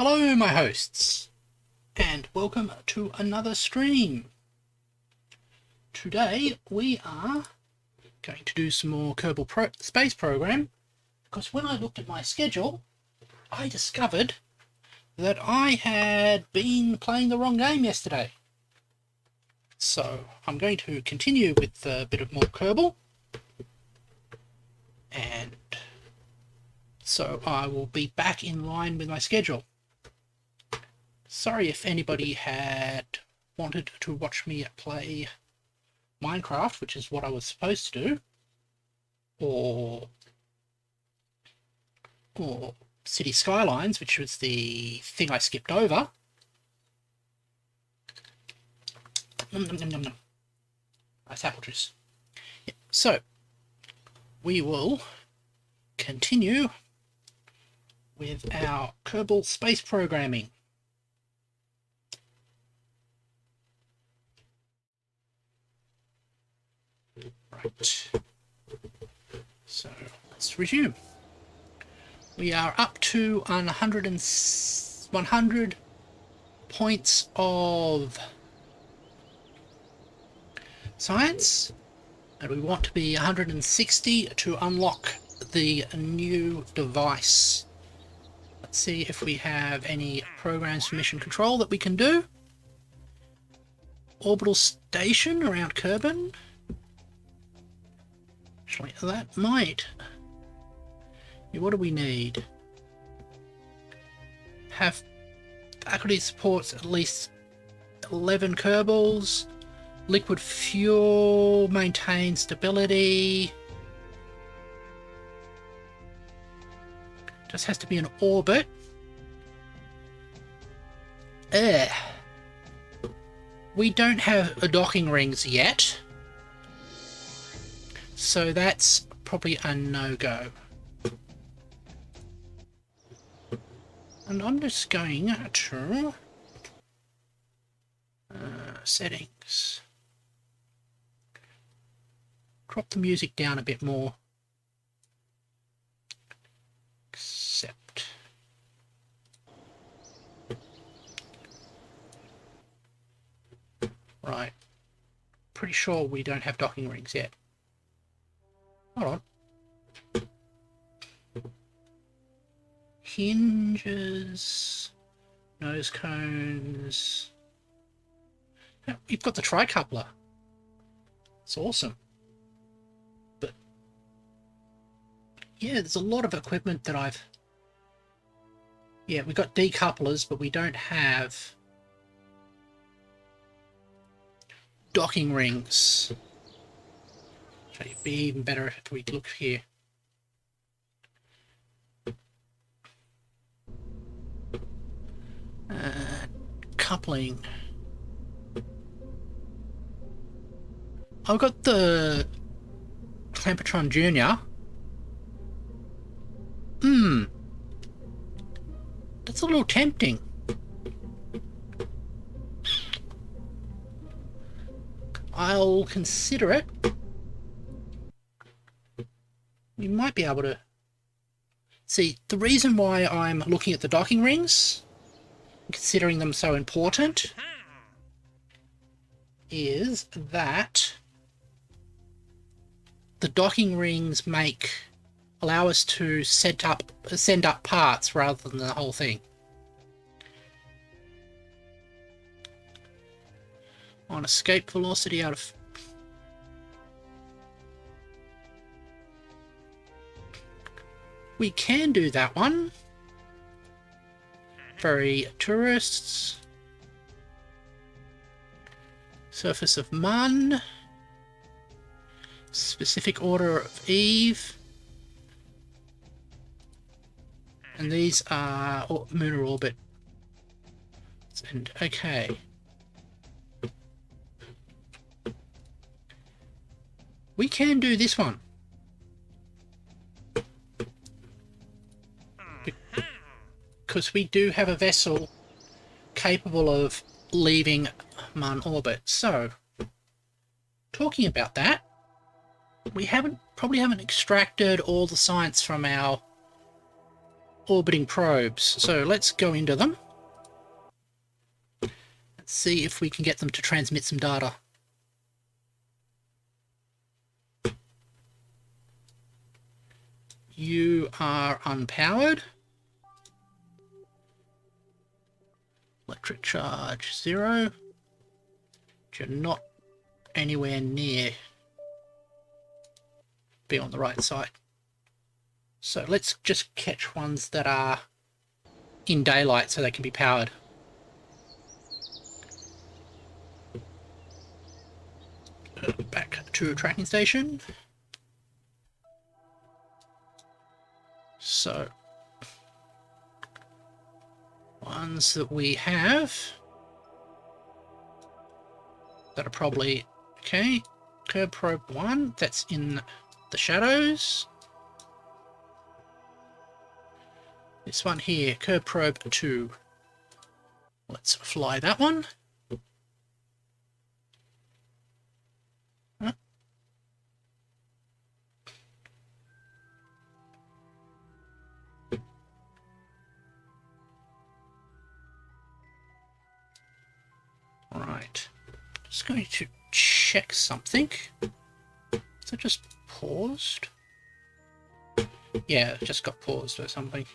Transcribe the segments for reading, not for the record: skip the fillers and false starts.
Hello my hosts, and welcome to another stream. Today we are going to do some more Kerbal Space Program, because when I looked at my schedule, I discovered that I had been playing the wrong game yesterday. So I'm going to continue with a bit of more Kerbal, and so I will be back in line with my schedule. Sorry if anybody had wanted to watch me play Minecraft, which is what I was supposed to do, or City Skylines, which was the thing I skipped over. Nom, nom, nom, nom, nom. Nice apple juice. Yeah, so, we will continue with our Kerbal space programming. Right. So, let's resume. We are up to 100 points of science, and we want to be 160 to unlock the new device. Let's see if we have any programs for mission control that we can do. Orbital station around Kerbal. Actually, that might. What do we need? Have faculty supports at least 11 Kerbals. Liquid fuel, maintain stability. Just has to be an orbit. We don't have docking rings yet, so that's probably a no-go. And I'm just going to settings. Drop the music down a bit more. Accept. Right. Pretty sure we don't have docking rings yet. Hold on. Hinges. Nose cones. Yeah, we've got the tri-coupler. It's awesome. But yeah, there's a lot of equipment that I've... Yeah, we've got decouplers, but we don't have docking rings. So it'd be even better if we look here. Coupling. I've got the Clampetron Junior. That's a little tempting. I'll consider it. We might be able to... See, the reason why I'm looking at the docking rings, considering them so important, is that the docking rings allow us to send up parts rather than the whole thing. On escape velocity out of... We can do that one. Very tourists. Surface of Mun. Specific order of Eve. And these are lunar orbit. And okay. We can do this one. Because we do have a vessel capable of leaving Mun orbit. So, talking about that, we probably haven't extracted all the science from our orbiting probes. So let's go into them. Let's see if we can get them to transmit some data. You are unpowered. Electric charge 0. You're not anywhere near be on the right side. So let's just catch ones that are in daylight so they can be powered. Back to tracking station. So ones that we have that are probably okay. Curb probe 1, that's in the shadows. This one here, curb probe 2. Let's fly that one. Right. Just going to check something. Is it just paused? Yeah, it just got paused or something.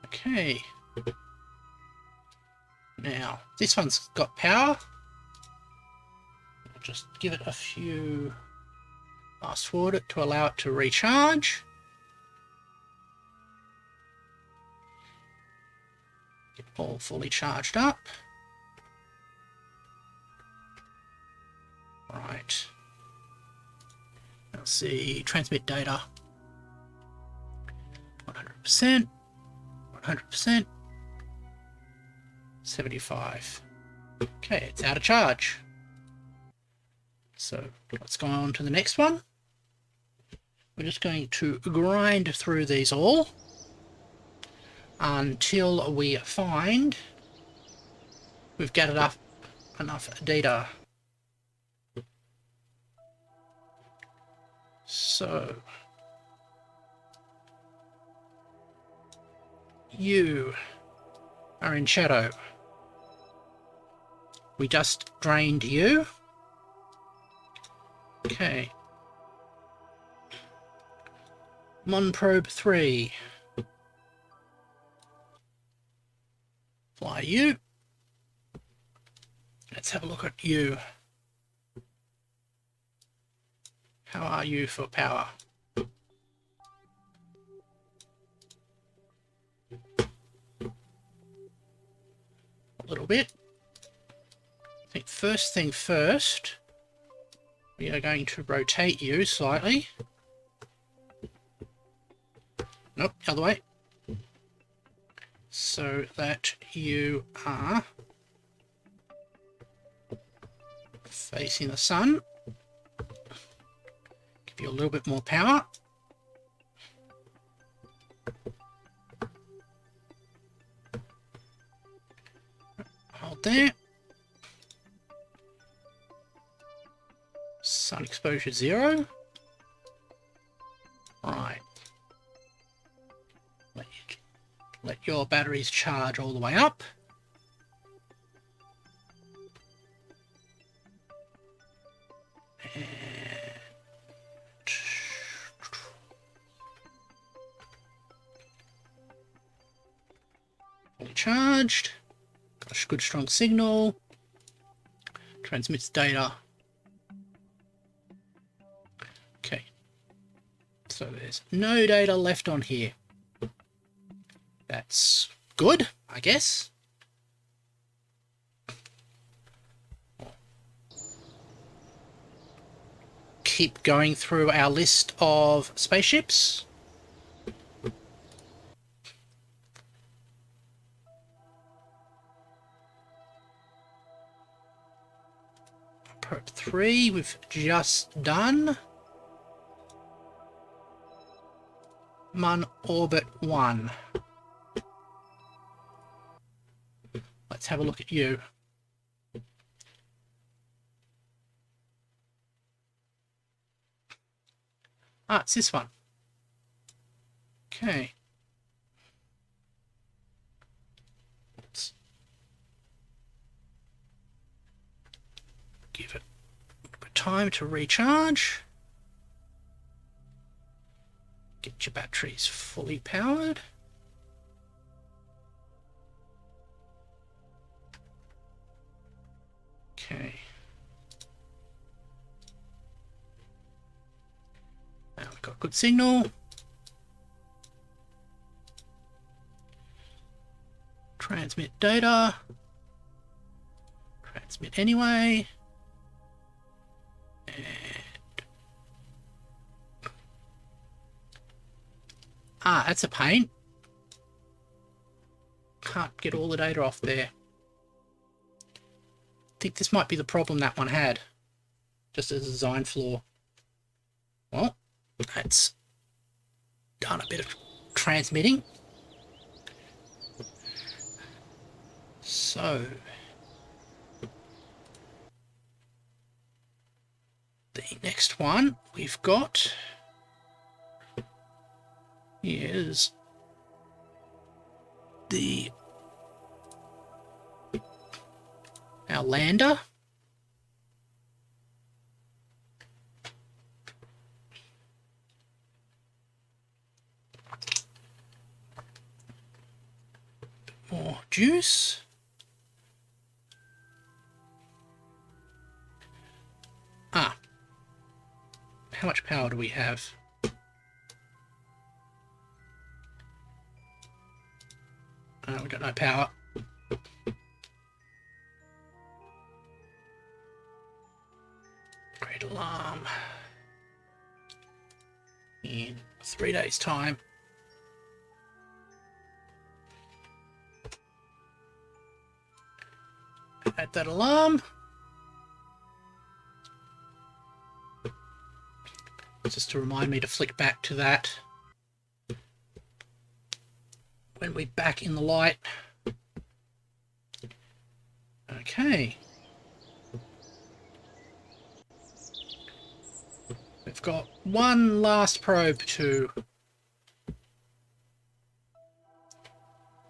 Okay. Now, this one's got power. I'll just give it a few... fast forward it to allow it to recharge. Get all fully charged up. Right. Let's see, transmit data. 100%. 100%. 75. Okay, it's out of charge. So let's go on to the next one. We're just going to grind through these all until we find we've gathered up enough data. So you are in shadow. We just drained you. Okay. Mon probe 3. Fly you. Let's have a look at you. How are you for power? A little bit. I think first thing first, we are going to rotate you slightly. Nope, the other way. So that you are facing the sun. Give you a little bit more power. Hold there. Sun exposure 0. Right. Let your batteries charge all the way up. And fully charged. Got a good strong signal. Transmits data. Okay. So there's no data left on here. That's good, I guess. Keep going through our list of spaceships. Probe 3 we've just done. Mon orbit 1. Let's have a look at you. Ah, it's this one. Okay. Let's give it time to recharge. Get your batteries fully powered. Okay. Now we've got good signal. Transmit data. Transmit anyway. And that's a pain. Can't get all the data off there. I think this might be the problem that one had. Just as a design flaw. Well, that's done a bit of transmitting. So the next one we've got is our lander. More juice. How much power do we have? We got no power. Great alarm. In 3 days' time. Add that alarm. Just to remind me to flick back to that when we're back in the light. Okay. We've got one last probe to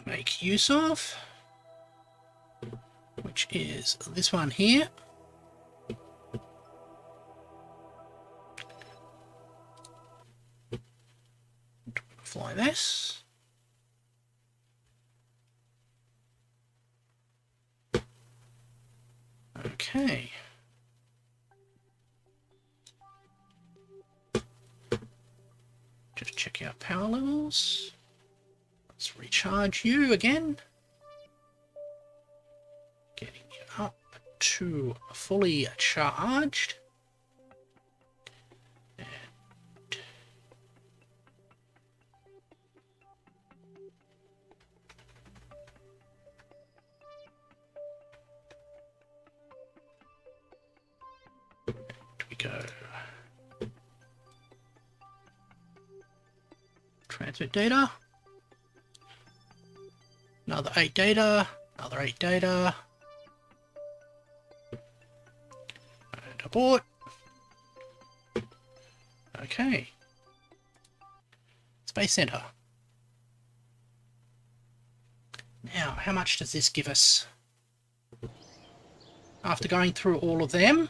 make use of, which is this one here. Fly this. Okay. Just check our power levels. Let's recharge you again. Getting you up to fully charged. Go. Transmit data. Another 8 data. Another 8 data. And abort. Okay. Space Center. Now, how much does this give us? After going through all of them,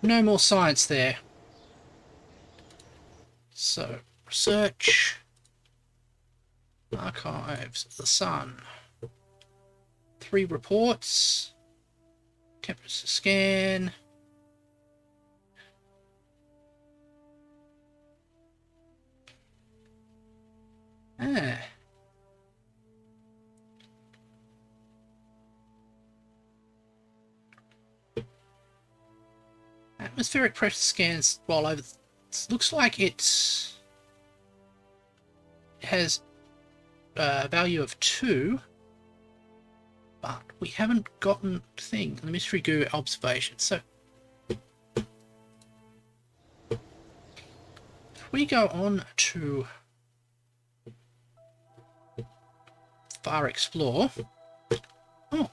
no more science there. So, research, archives of the sun, 3 reports, temperature scan, atmospheric pressure scans while over. Looks like it has a value of 2, but we haven't gotten the mystery goo observation. So if we go on to Fire Explore, oh,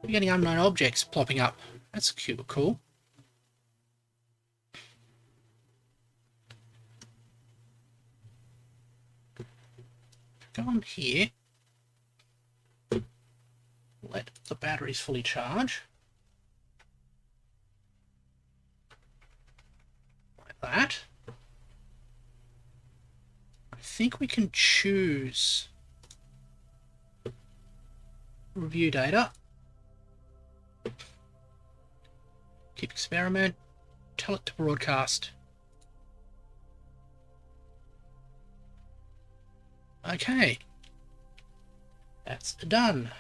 we're getting unknown objects plopping up. That's cute, cool. Go on here. Let the batteries fully charge. Like that. I think we can choose review data. Keep experiment. Tell it to broadcast. Okay. That's done.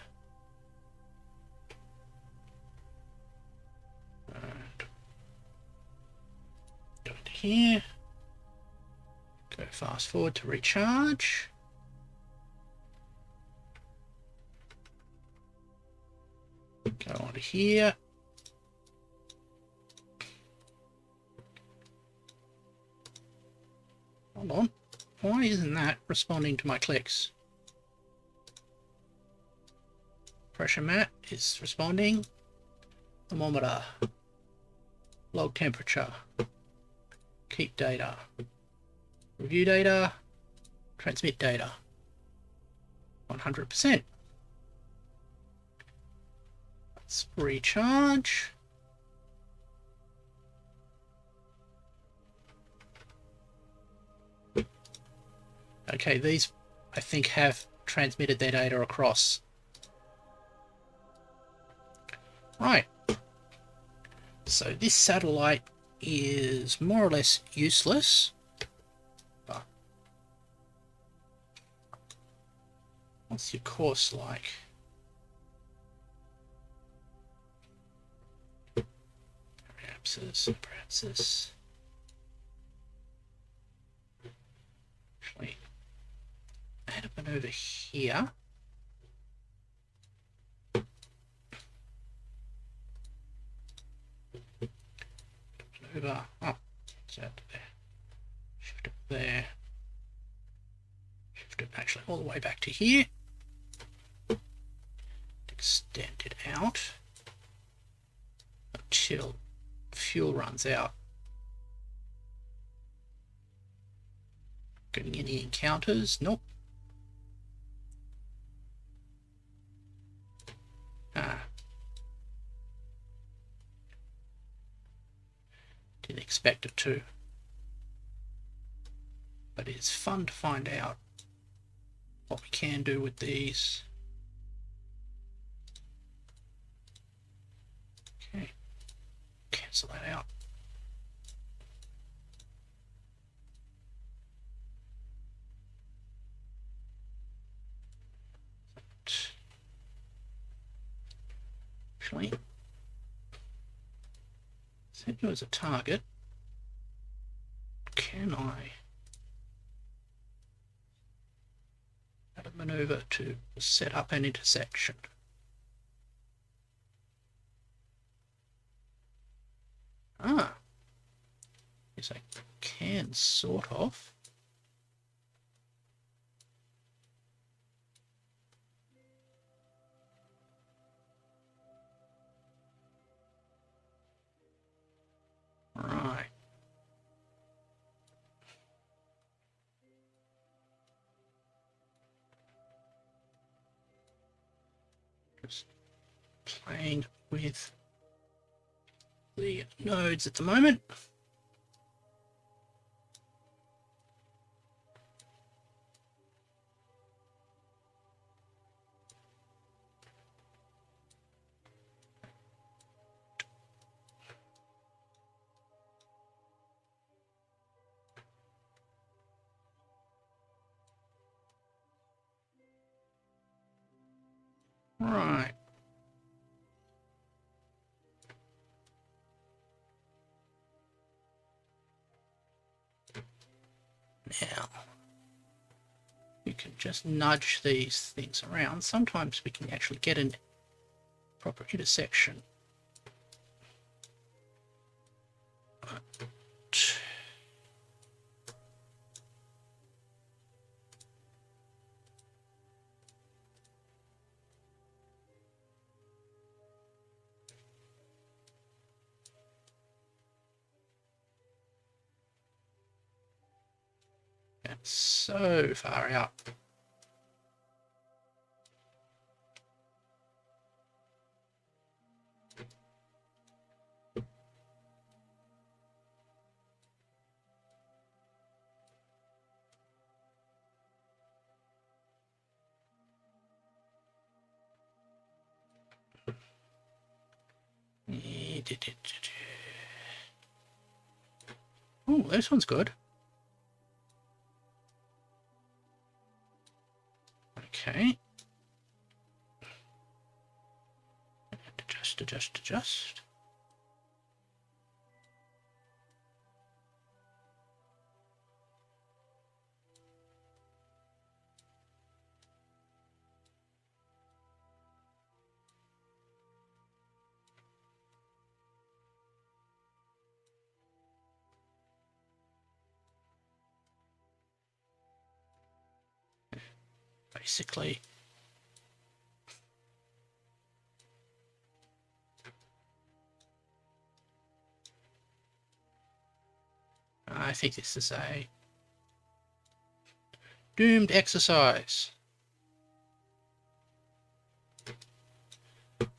And go into here. Go fast forward to recharge. Go on to here. Hold on. Why isn't that responding to my clicks? Pressure mat is responding. Thermometer. Log temperature. Keep data. Review data. Transmit data. 100%. Let's recharge. Okay, these I think have transmitted their data across. Right. So this satellite is more or less useless. But what's your course like? Perhaps this. Actually, head up and over here. Over. Oh, it's out there. Shift it there. Shift it actually all the way back to here. Extend it out until fuel runs out. Getting any encounters? Nope. Didn't expect it to. But it's fun to find out what we can do with these. Okay. Cancel that out. Actually, set you as a target. Can I add a maneuver to set up an intersection? Ah, yes, I can sort of. Right. Just playing with the nodes at the moment. Right. Now, we can just nudge these things around. Sometimes we can actually get a proper intersection. But That's so far out. Oh, this one's good. Okay. Adjust. Basically, I think this is a doomed exercise.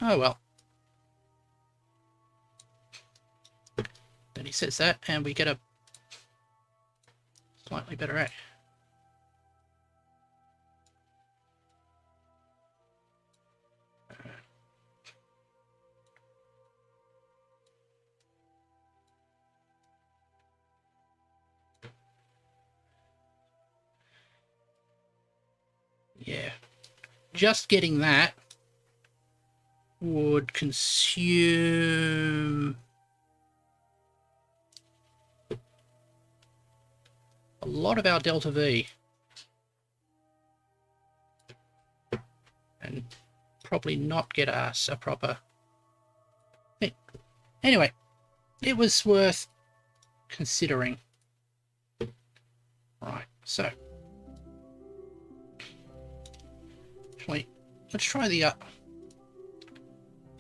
Oh well. Then he says that, and we get a slightly better A. Yeah, just getting that would consume a lot of our delta V, and probably not get us a proper thing. Anyway, it was worth considering. Right, so actually, let's try the let's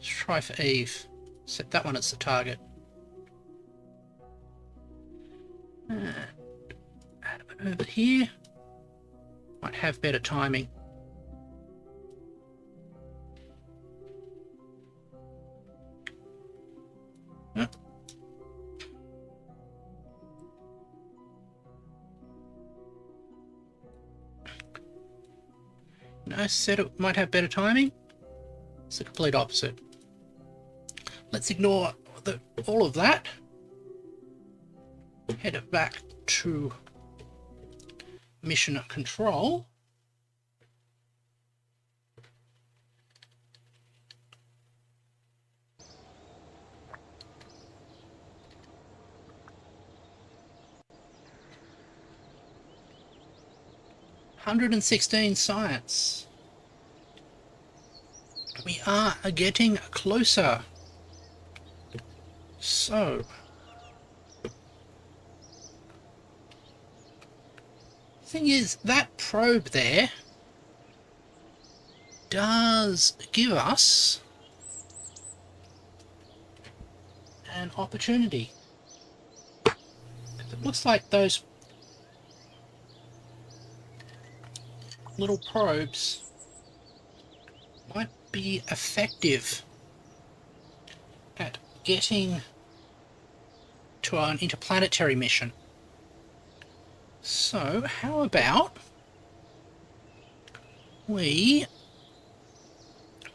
try for Eve. Set that one as the target. Add it over here. Might have better timing. Oh. No, said it might have better timing. It's the complete opposite. Let's ignore all of that. Head it back to mission control. $116 science. We are getting closer. So, thing is, that probe there does give us an opportunity. It looks like those little probes might be effective at getting to an interplanetary mission. So how about we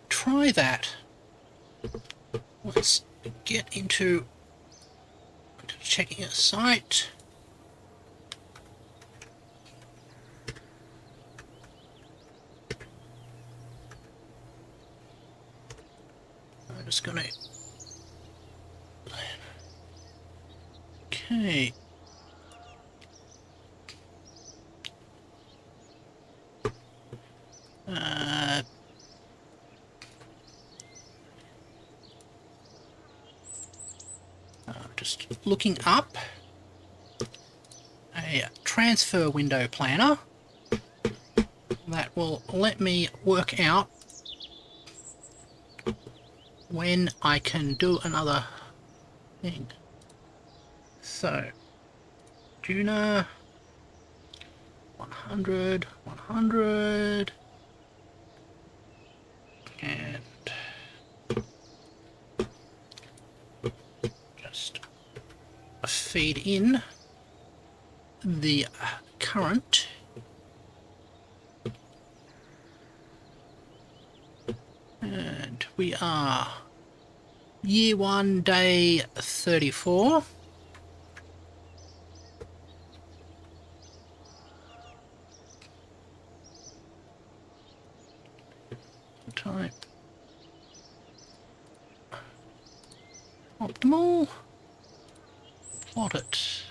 try that? Let's get into checking a site. I'm just gonna... Okay. Just looking up a transfer window planner that will let me work out when I can do another thing. So, Juna, 100, 100, and just feed in the current. And we are year 1, day 34. Type optimal, plot it.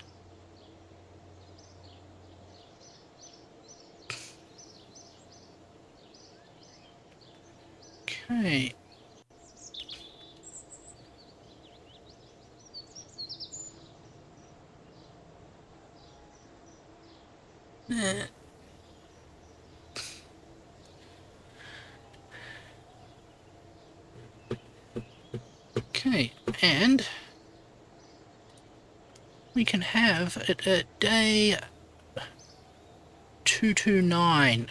Okay. Okay, and we can have it at day 229.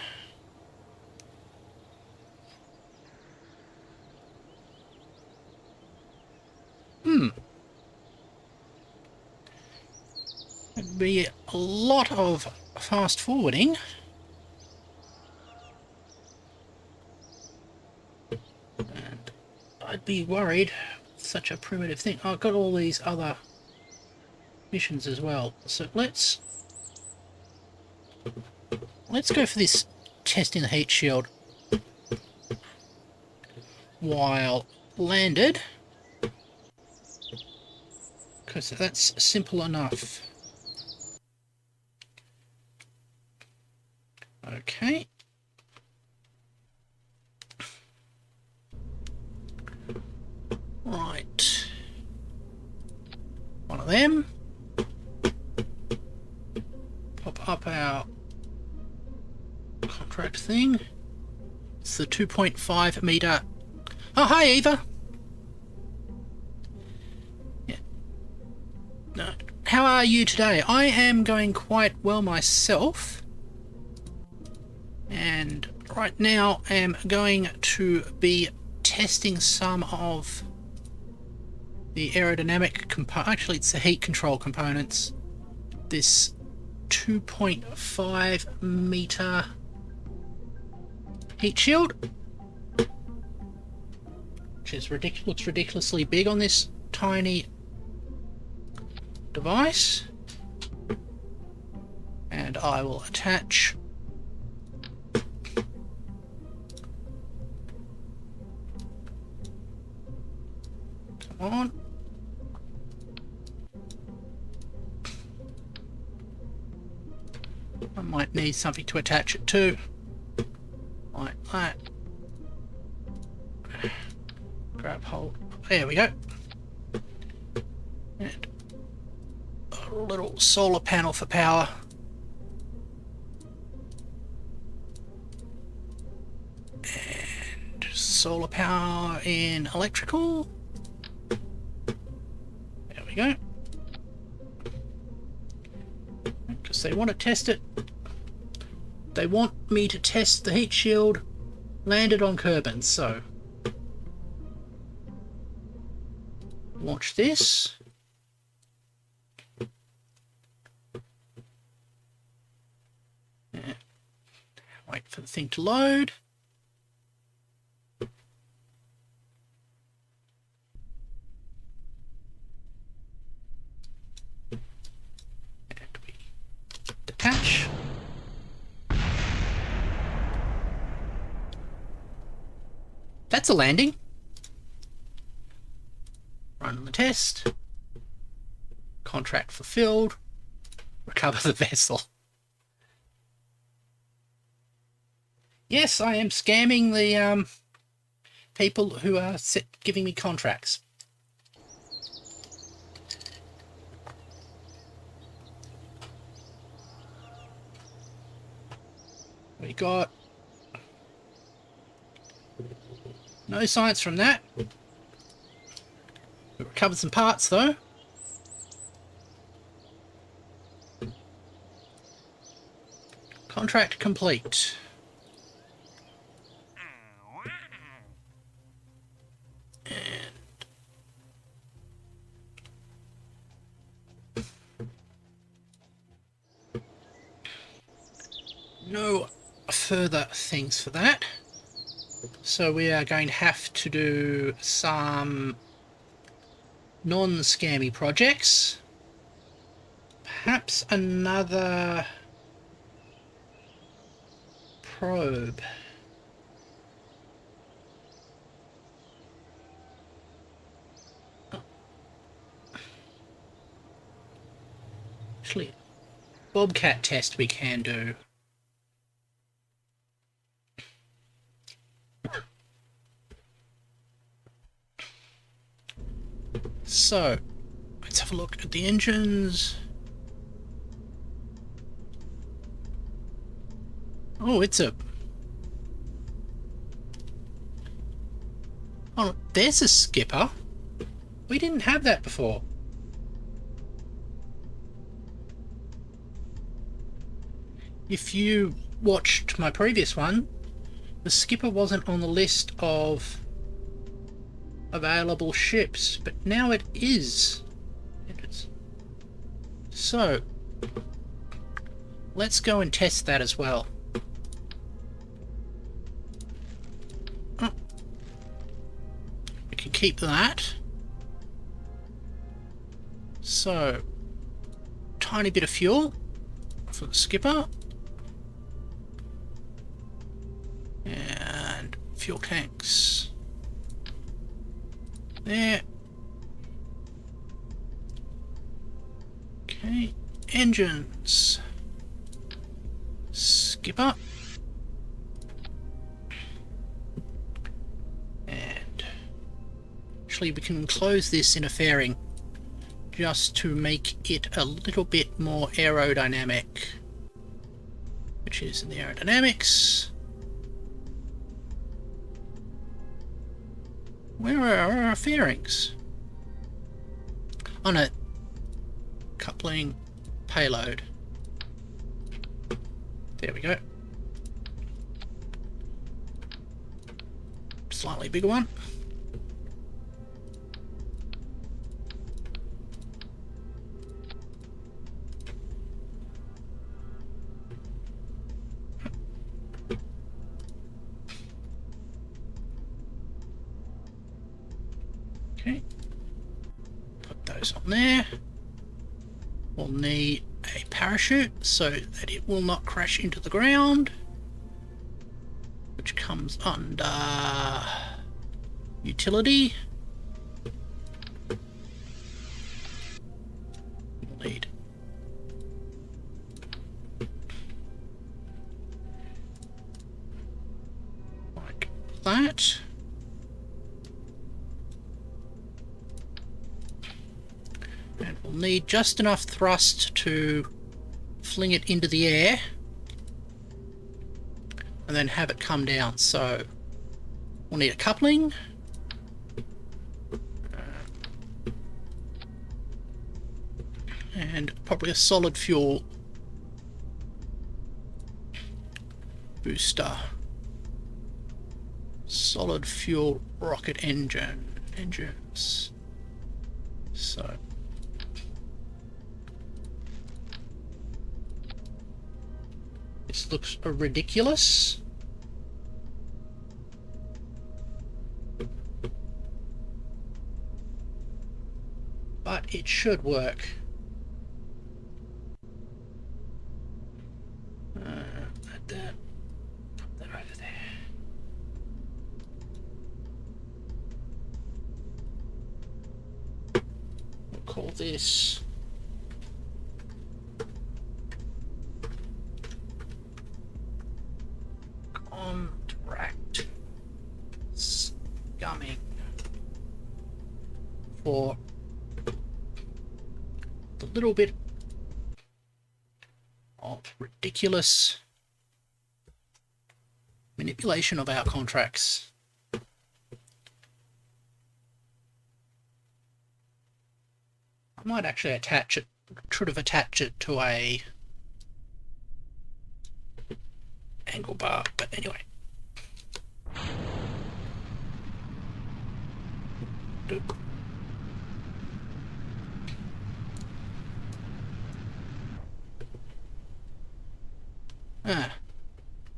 It'd be a lot of fast forwarding. And I'd be worried with such a primitive thing. I've got all these other missions as well. So let's go for this testing the heat shield while landed, because that's simple enough. Okay. Right. One of them. Pop up our contract thing. It's the 2.5 meter. Oh, hi, Eva. Yeah. No. How are you today? I am going quite well myself. And right now I am going to be testing some of the aerodynamic actually it's the heat control components. This 2.5 meter heat shield, which is looks ridiculously big on this tiny device. And I will attach on. I might need something to attach it to, like that. Grab hold. There we go. And a little solar panel for power. And solar power in electrical. There we go. Because they want to test it. They want me to test the heat shield landed on Kerbal, so watch this. Yeah. Wait for the thing to load. And we detach. That's a landing. Run the test. Contract fulfilled. Recover the vessel. Yes, I am scamming the people who are giving me contracts. We got no science from that. We recovered some parts though. Contract complete. No further things for that. So we are going to have to do some non-scammy projects. Perhaps another probe. Actually, Bobcat test we can do. So, let's have a look at the engines. Oh, it's a... Oh, there's a skipper. We didn't have that before. If you watched my previous one, the skipper wasn't on the list of available ships, but now it is. So, let's go and test that as well. Oh. We can keep that. So, tiny bit of fuel for the skipper. And fuel tanks. There. Okay, engines. Skipper. And actually we can close this in a fairing just to make it a little bit more aerodynamic. Which is in the aerodynamics. Where are our fairings? Oh no. Coupling, payload. There we go. Slightly bigger one. Okay. Put those on there. We'll need a parachute so that it will not crash into the ground, which comes under utility. We'll need like that. And we'll need just enough thrust to fling it into the air and then have it come down. So we'll need a coupling. And probably a solid fuel booster. Solid fuel rocket engines. So this looks ridiculous. But it should work. Put that over there. We'll call this contract scumming for the little bit of ridiculous manipulation of our contracts. I might actually attach it, should have attached it to a angle bar, but anyway.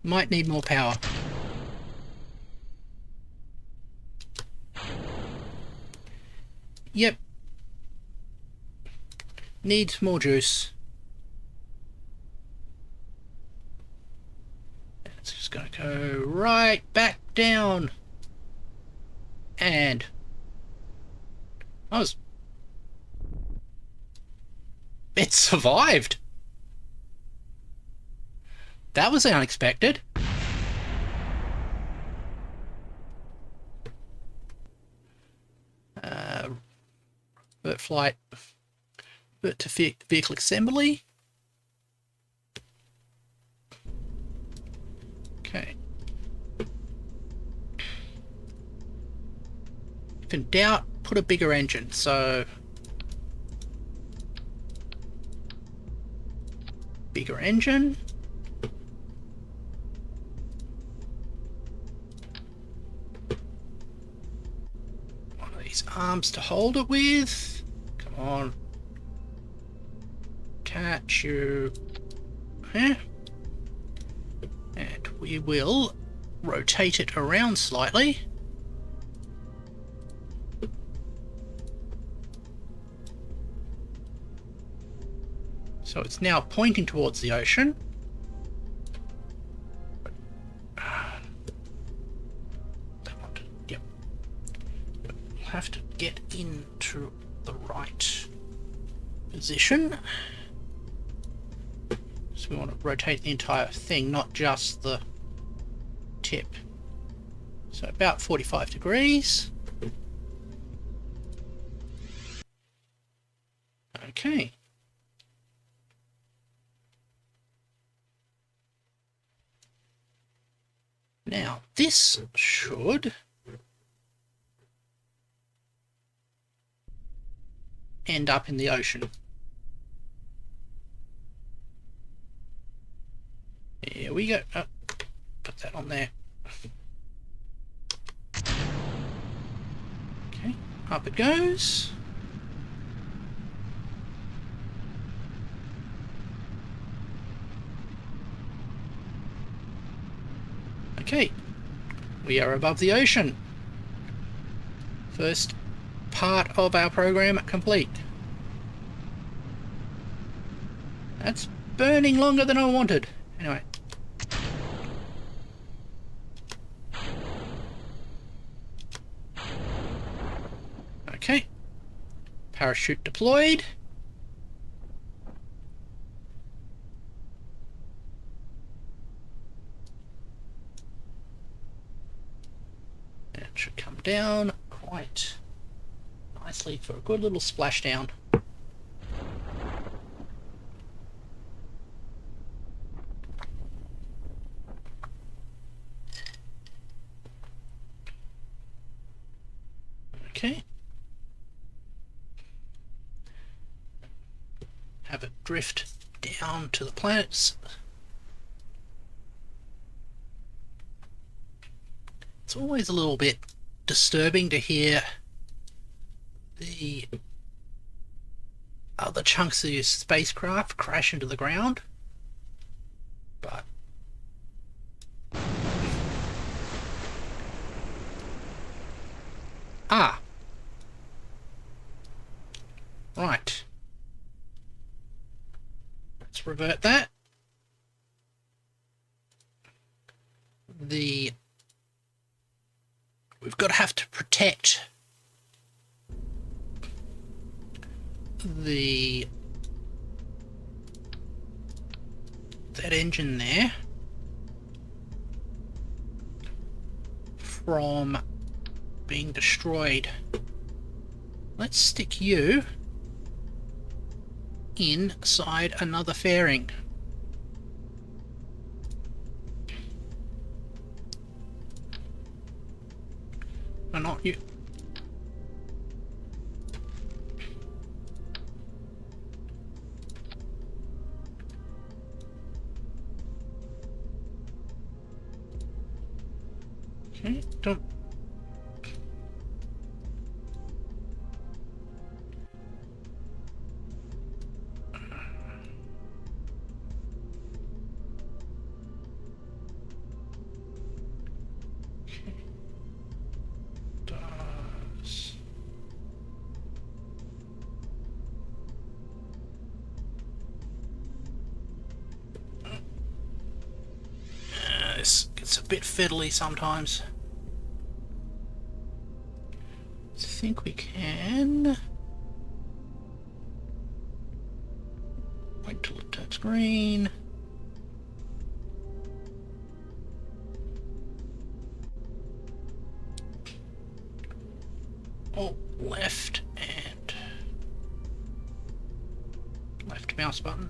Might need more power. Yep. Needs more juice. It's just going to go right back down. And it survived. That was unexpected. Vert flight. Vert to vehicle assembly. Okay. If in doubt, put a bigger engine. So bigger engine. One of these arms to hold it with. Come on. Catch you. Yeah. And we will rotate it around slightly. So it's now pointing towards the ocean. Yep. We'll have to get into the right position. So we want to rotate the entire thing, not just the tip. So about 45 degrees. Okay. Now, this should end up in the ocean. Here we go. Oh, put that on there. Okay, up it goes. Okay, we are above the ocean. First part of our program complete. That's burning longer than I wanted. Anyway. Okay. Parachute deployed. It should come down quite nicely for a good little splashdown. Okay. Have it drift down to the planets. It's always a little bit disturbing to hear the other chunks of your spacecraft crash into the ground, but right. Let's revert that. We've got to have to protect that engine there from being destroyed. Let's stick you inside another fairing. No, not you. Okay, don't. Does. This gets a bit fiddly sometimes. I think we can wait till it turns green. Oh, left and left mouse button.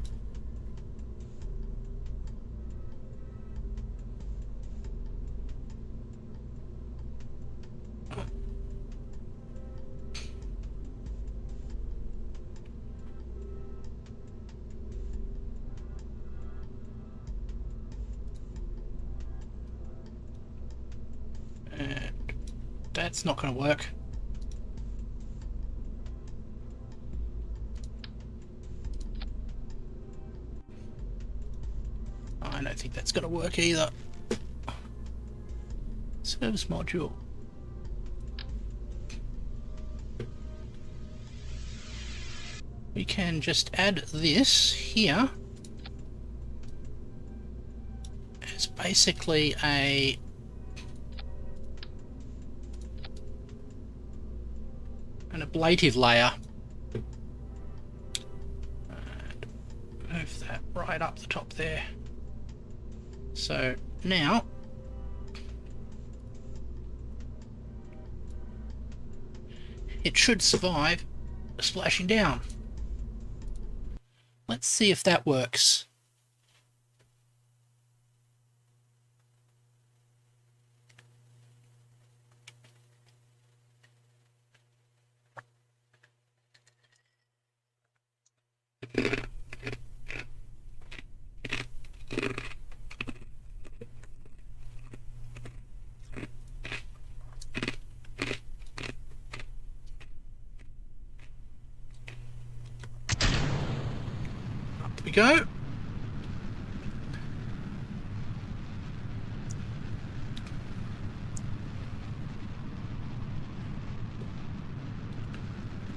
And that's not going to work. I don't think that's going to work either. Service module. We can just add this here as basically an ablative layer. And move that right up the top there. So now it should survive splashing down. Let's see if that works. Up we go.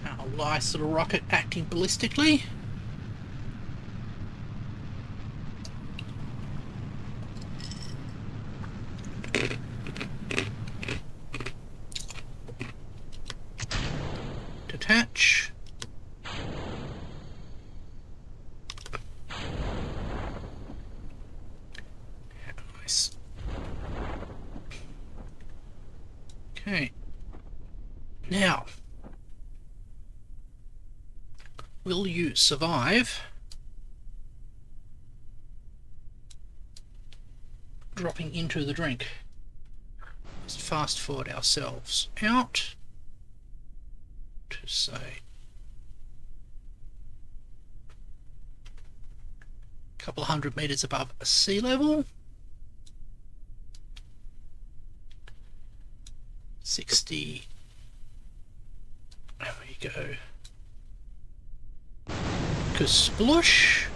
Our nice little rocket acting ballistically. Detach. Nice. Okay. Now, will you survive dropping into the drink? Let's fast forward ourselves out to say a couple of 100 meters above sea level. 60. There we go. Kasplush.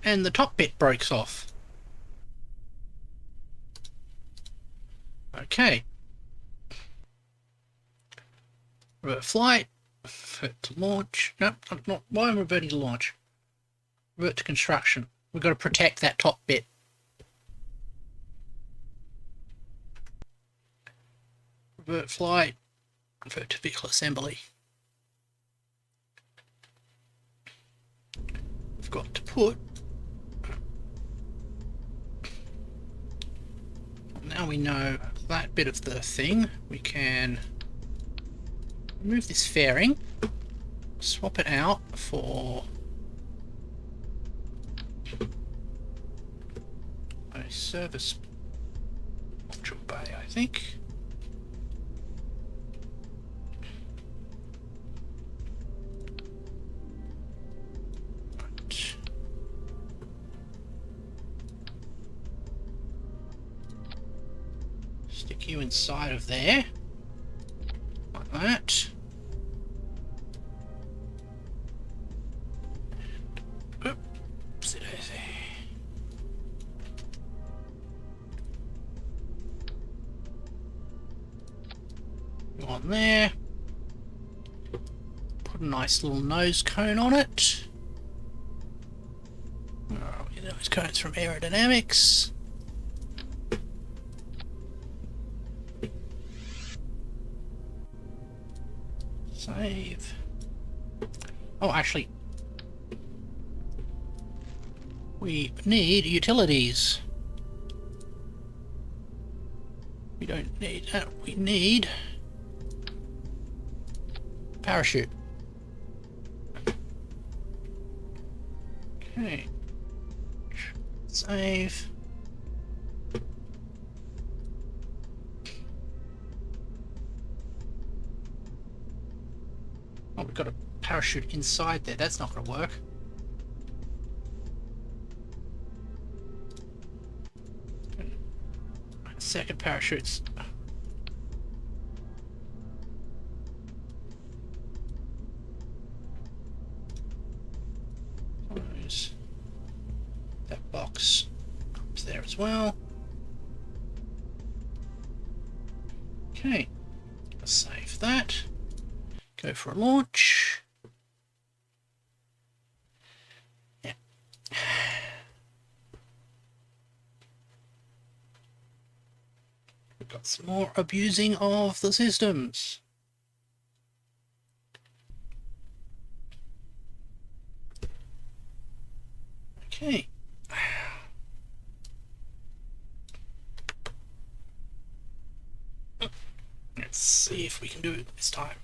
And the top bit breaks off. Okay. Revert flight. Revert to launch. Nope, not. Why am I reverting to launch? Revert to construction. We've got to protect that top bit. Revert flight. Revert to vehicle assembly. We've got to put. Now we know that bit of the thing. We can remove this fairing, swap it out for a service module bay, I think. Right. Stick you inside of there. Like that. Oopsie daisy. Go on there. Put a nice little nose cone on it. Oh, nose cones from aerodynamics. Save. Oh, actually, we need utilities. We don't need that. We need parachute. Okay. Save. Oh, we've got a parachute inside there. That's not going to work. Second parachutes. Close that box up there as well. Okay, save that. Go for a launch. Yeah. We've got some more abusing of the systems. Okay. Let's see if we can do it this time.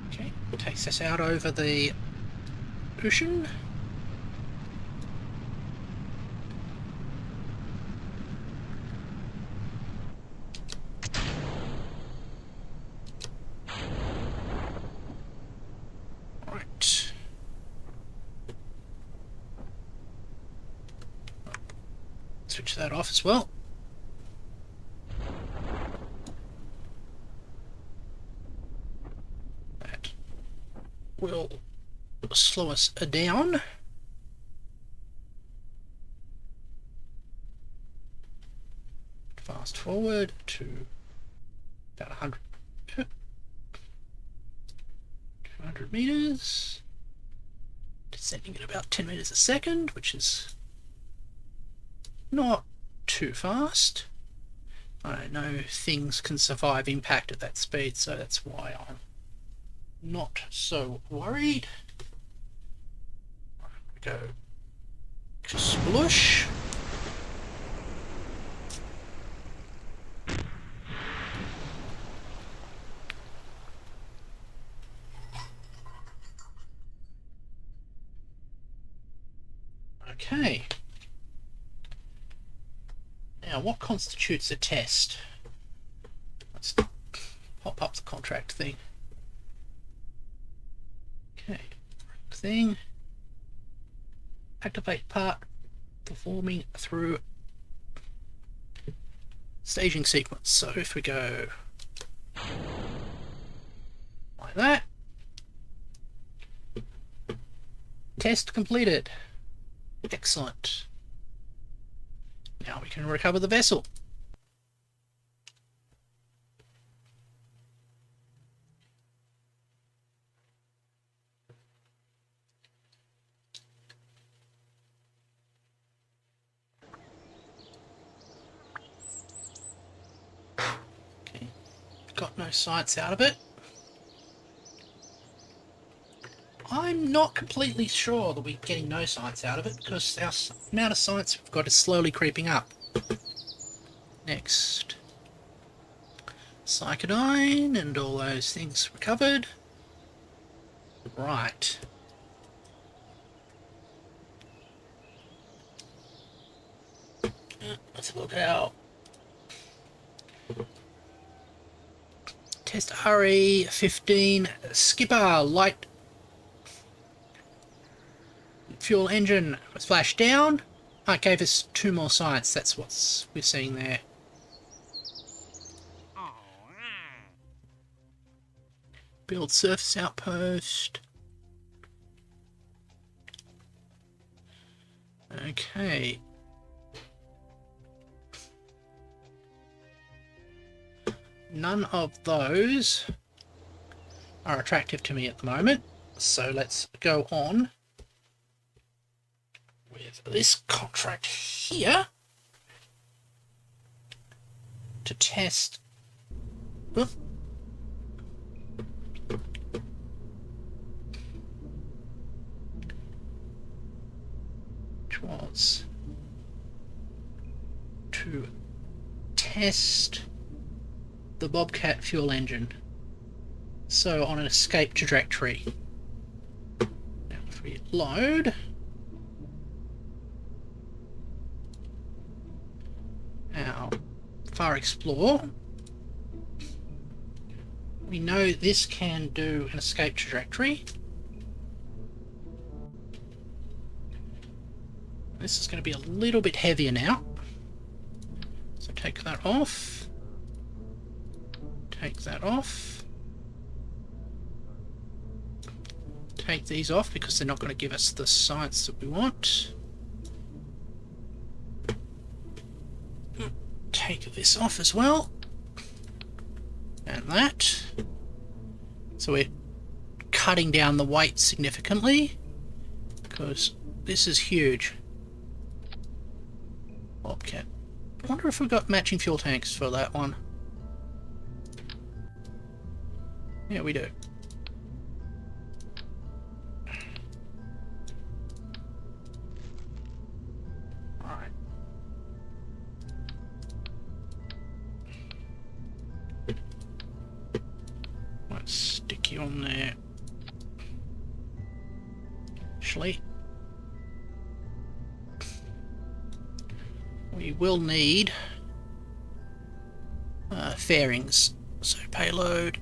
Okay, takes us out over the ocean. Right. Switch that off as well. That will slow us down. Fast forward to about 200 meters. Descending at about 10 meters a second, which is not too fast. I know things can survive impact at that speed, so that's why I'm not so worried. We go sploosh. Okay. Now, what constitutes a test? Let's pop up the contract thing. Okay, thing. Activate part performing through staging sequence. So if we go like that, test completed. Excellent. Now we can recover the vessel. Okay, got no sights out of it. I'm not completely sure that we're getting no science out of it, because our amount of science we've got is slowly creeping up. Next. Psychodine and all those things recovered. Right. Let's have a look at our Test RE15 skipper light fuel engine was flashed down. Oh, it gave us 2 more science. That's what we're seeing there. Build surface outpost. Okay. None of those are attractive to me at the moment, so let's go on with this contract here to test. Which was to test the Bobcat fuel engine. So on an escape trajectory. Now if we load our Far Explore, we know this can do an escape trajectory. This is going to be a little bit heavier now. So take that off. Take that off. Take these off because they're not going to give us the science that we want. Take this off as well. And that. So we're cutting down the weight significantly because this is huge. Bobcat. I wonder if we've got matching fuel tanks for that one. Yeah, we do. Alright. Let's stick you on there. Actually, we will need fairings. So payload.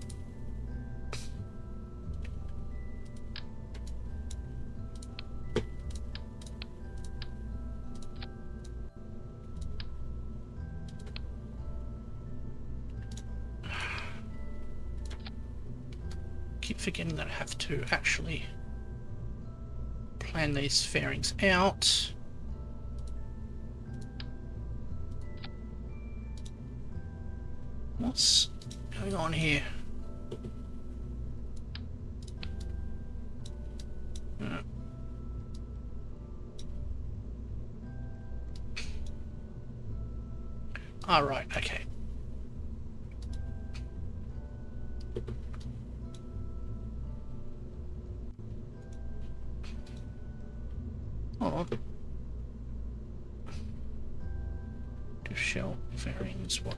Keep forgetting that I have to actually plan these fairings out. What's going on here? Ah, right, okay. Hold on. Do shell fairings, what?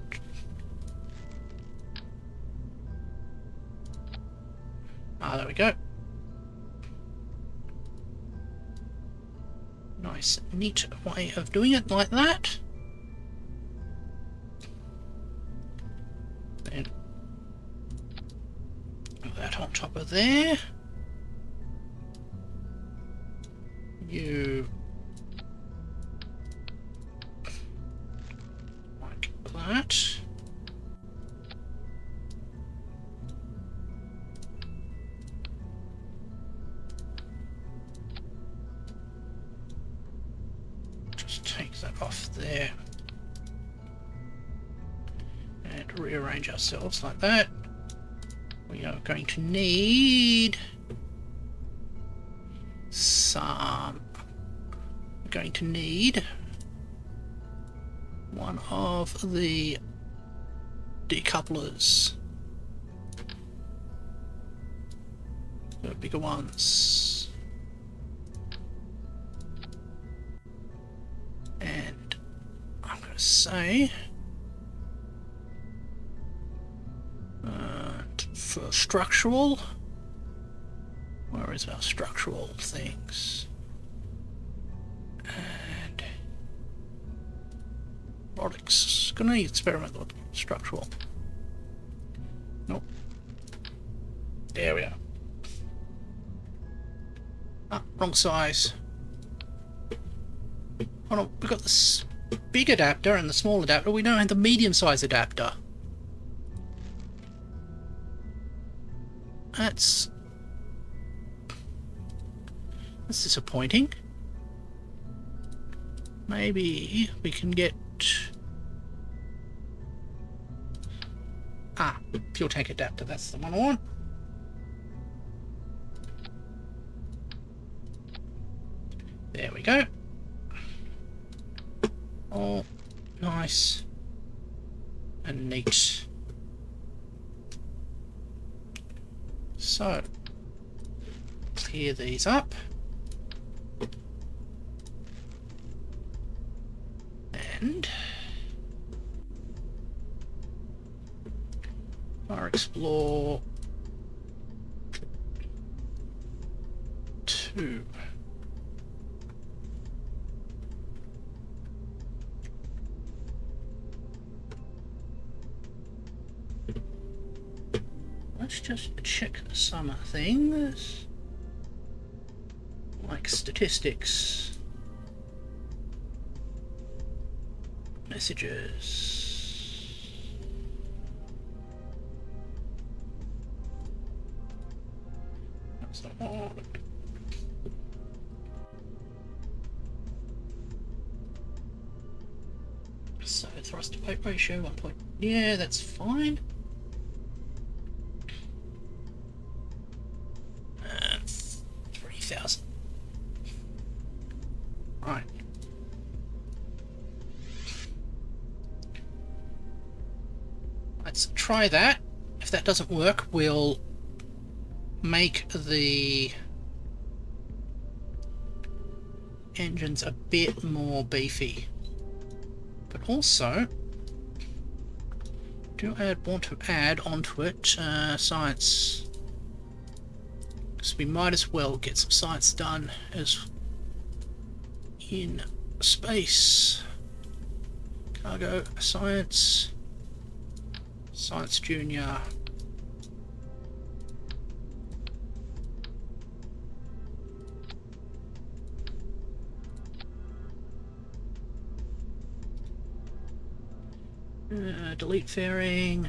Ah, there we go. Nice, neat way of doing it like that. Then put that on top of there. You like that. Just take that off there and rearrange ourselves like that. We are going to need some. We're going to need one of the decouplers, the bigger ones, and I'm going to say for structural. Where is our structural things? And robotics. Gonna experiment with structural. Nope. There we are. Ah, wrong size. Hold on, we've got this big adapter and the small adapter. We don't have the medium-size adapter. That's disappointing. Maybe we can get... Ah, fuel tank adapter. That's the one I want. There we go. Oh, nice and neat. So, clear these up. And Fire Explore 2. Let's just check some things, like statistics, messages. That's not one. So thrust to weight ratio 1 point. Yeah, that's fine. 3,000. Right. Let's try that. If that doesn't work, we'll make the engines a bit more beefy. But also, want to add onto it science. So we might as well get some science done as in space. Cargo, science, science junior. Delete fairing,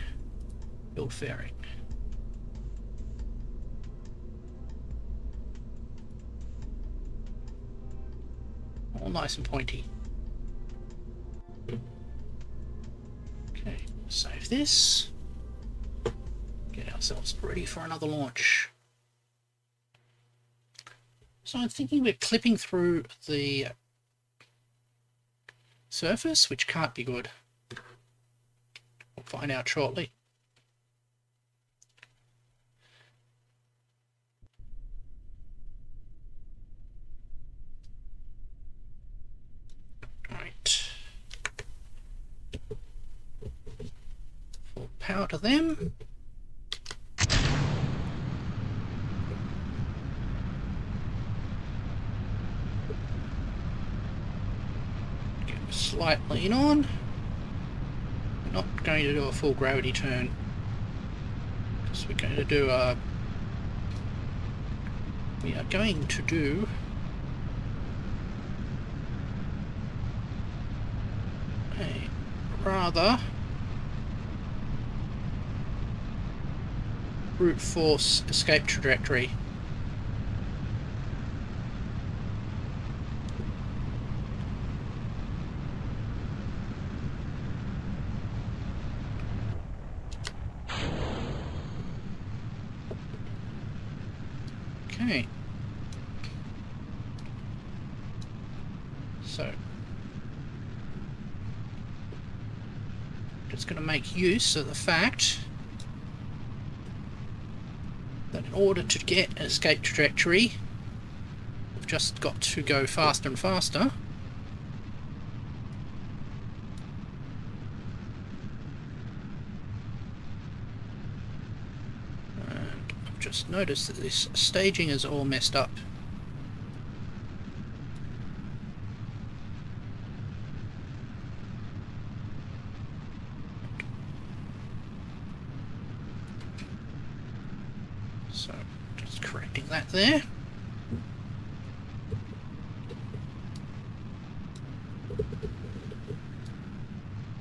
build fairing. All nice and pointy. Okay, save this. Get ourselves ready for another launch. So I'm thinking we're clipping through the surface, which can't be good. We'll find out shortly. Right. Full power to them. Get a slight lean on. We're not going to do a full gravity turn, because we're going to do a... We are going to do a rather brute force escape trajectory. Okay. So, just going to make use of the fact that in order to get an escape trajectory, we've just got to go faster and faster. And I've just noticed that this staging is all messed up. So just correcting that there.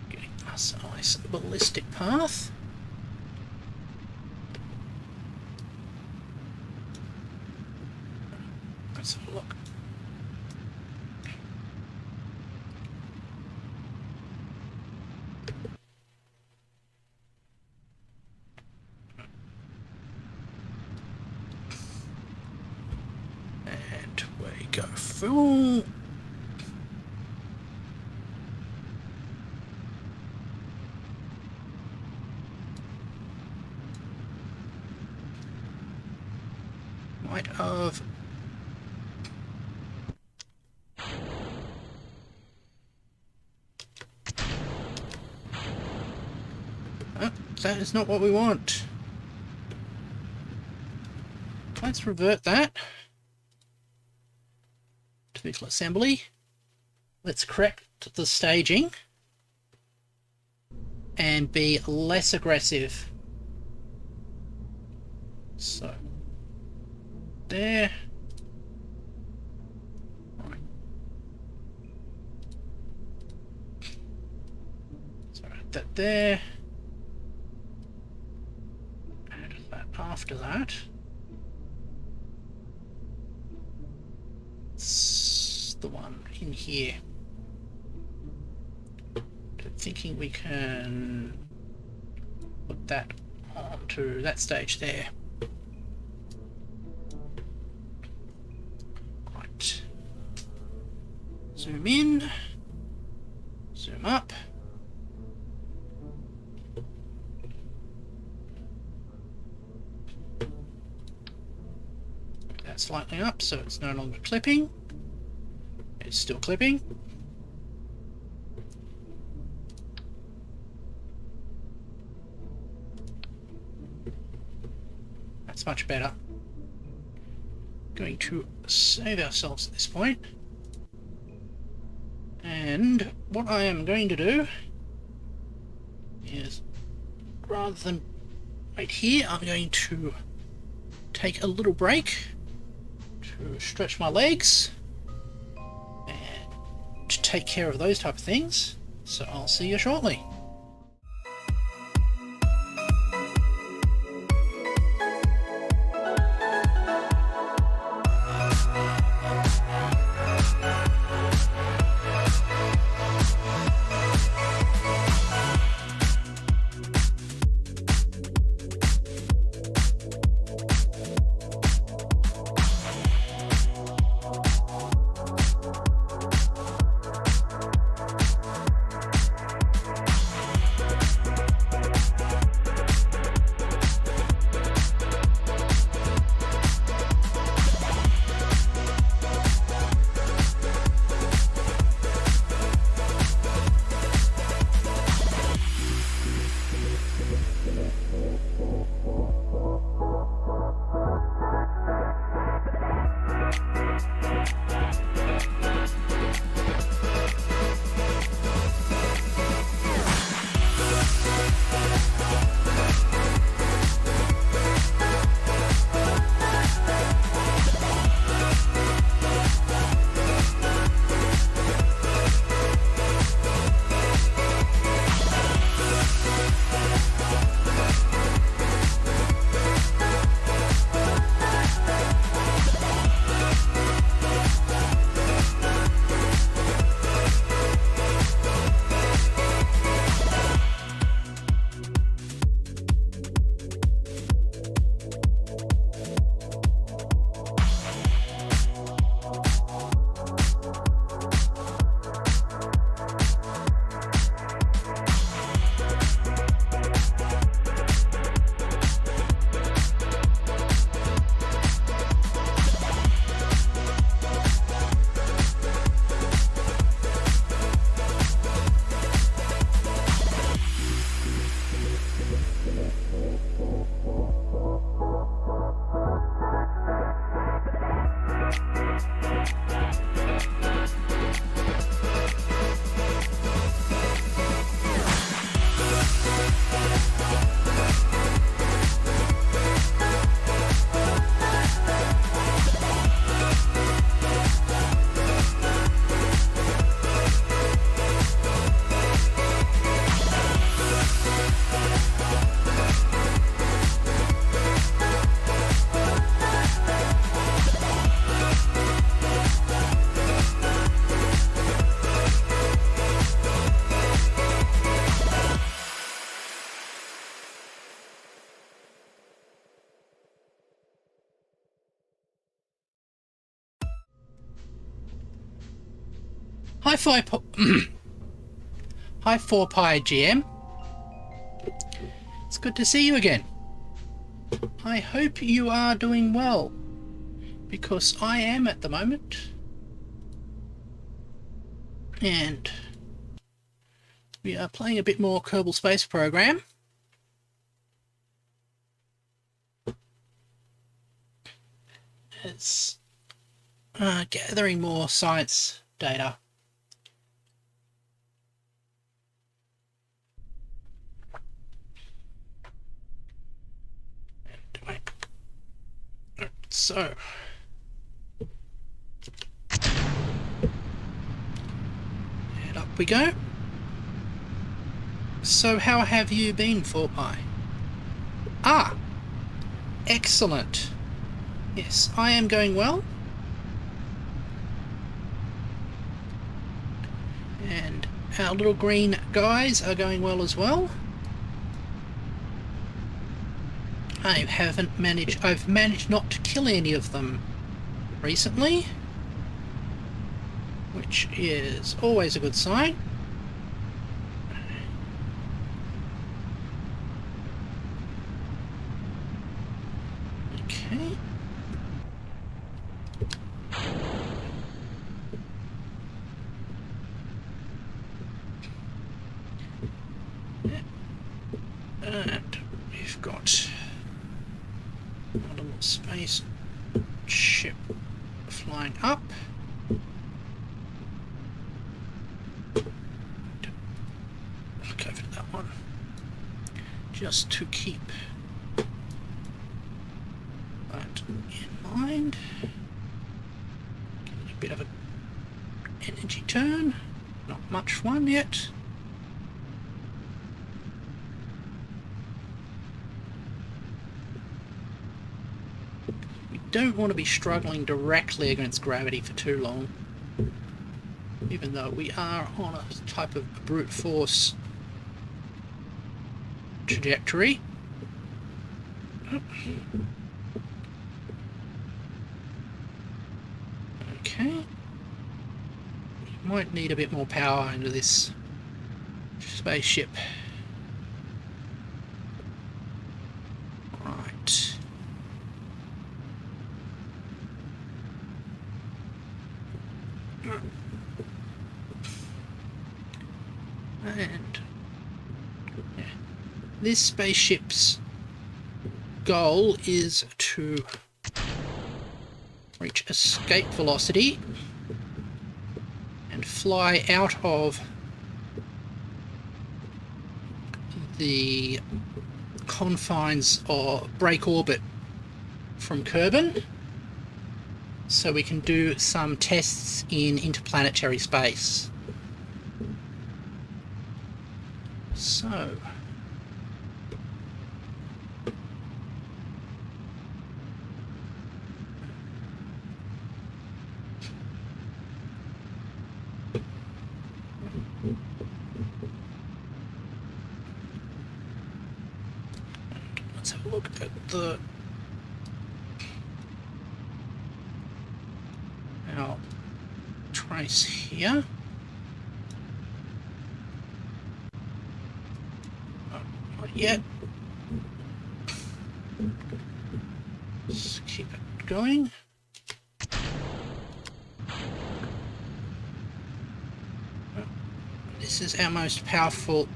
Getting us a nice ballistic path. Let's have a look. And we go full. Might have. Oh, that is not what we want. Let's revert that to vehicle assembly. Let's correct the staging and be less aggressive. So, there. Right. So, that there. And that after that. It's the one in here. Thinking we can put that onto that stage there. Right. Zoom in, zoom up. That slightly up so it's no longer clipping. It's still clipping. That's much better. Going to save ourselves at this point. And what I am going to do is, rather than right here, I'm going to take a little break to stretch my legs and to take care of those type of things. So I'll see you shortly. Hi, Hi 4Pi GM. It's good to see you again. I hope you are doing well, because I am at the moment. And we are playing a bit more Kerbal Space Program. It's gathering more science data. So, and up we go. So how have you been, 4Pi? Ah, excellent. Yes, I am going well. And our little green guys are going well as well. I've managed not to kill any of them recently, which is always a good sign. Okay. And we've got a little space ship flying up. Look over to that one, just to keep that in mind. Give it a bit of an energy turn, not much one yet. Don't want to be struggling directly against gravity for too long, even though we are on a type of brute force trajectory. Okay, might need a bit more power into this spaceship. Right. And yeah, this spaceship's goal is to reach escape velocity and fly out of the confines or break orbit from Kerbal, so we can do some tests in interplanetary space. So, let's have a look at our trace here. Not yet. Let's keep it going. This is our most powerful.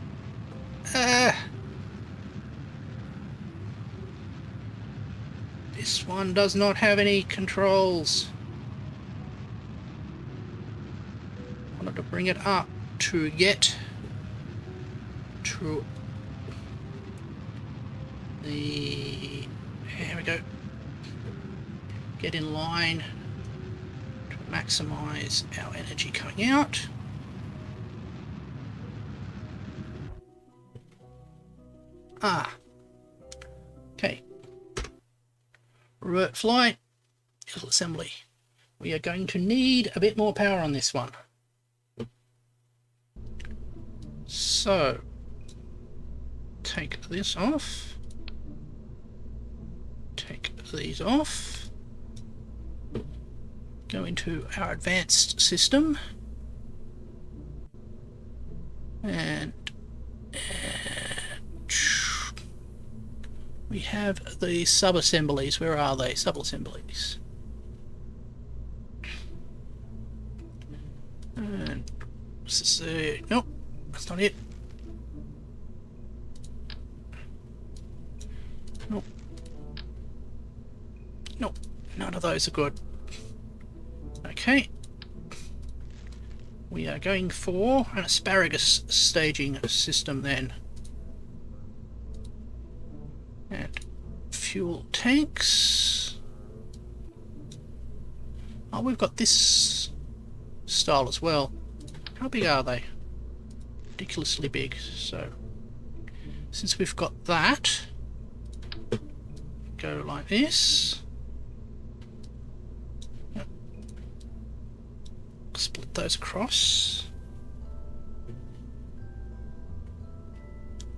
This one does not have any controls. I wanted to bring it up to get to the... Here we go. Get in line to maximize our energy coming out. Okay. Revert flight, little assembly. We are going to need a bit more power on this one. So, take this off. Take these off. Go into our advanced system. And we have the sub-assemblies. Where are they? Sub-assemblies. And what's this? Nope, that's not it. Nope. Nope, none of those are good. Okay. We are going for an asparagus staging system then. And fuel tanks. Oh, we've got this style as well. How big are they? Ridiculously big. So, since we've got that, go like this. Yep. Split those across.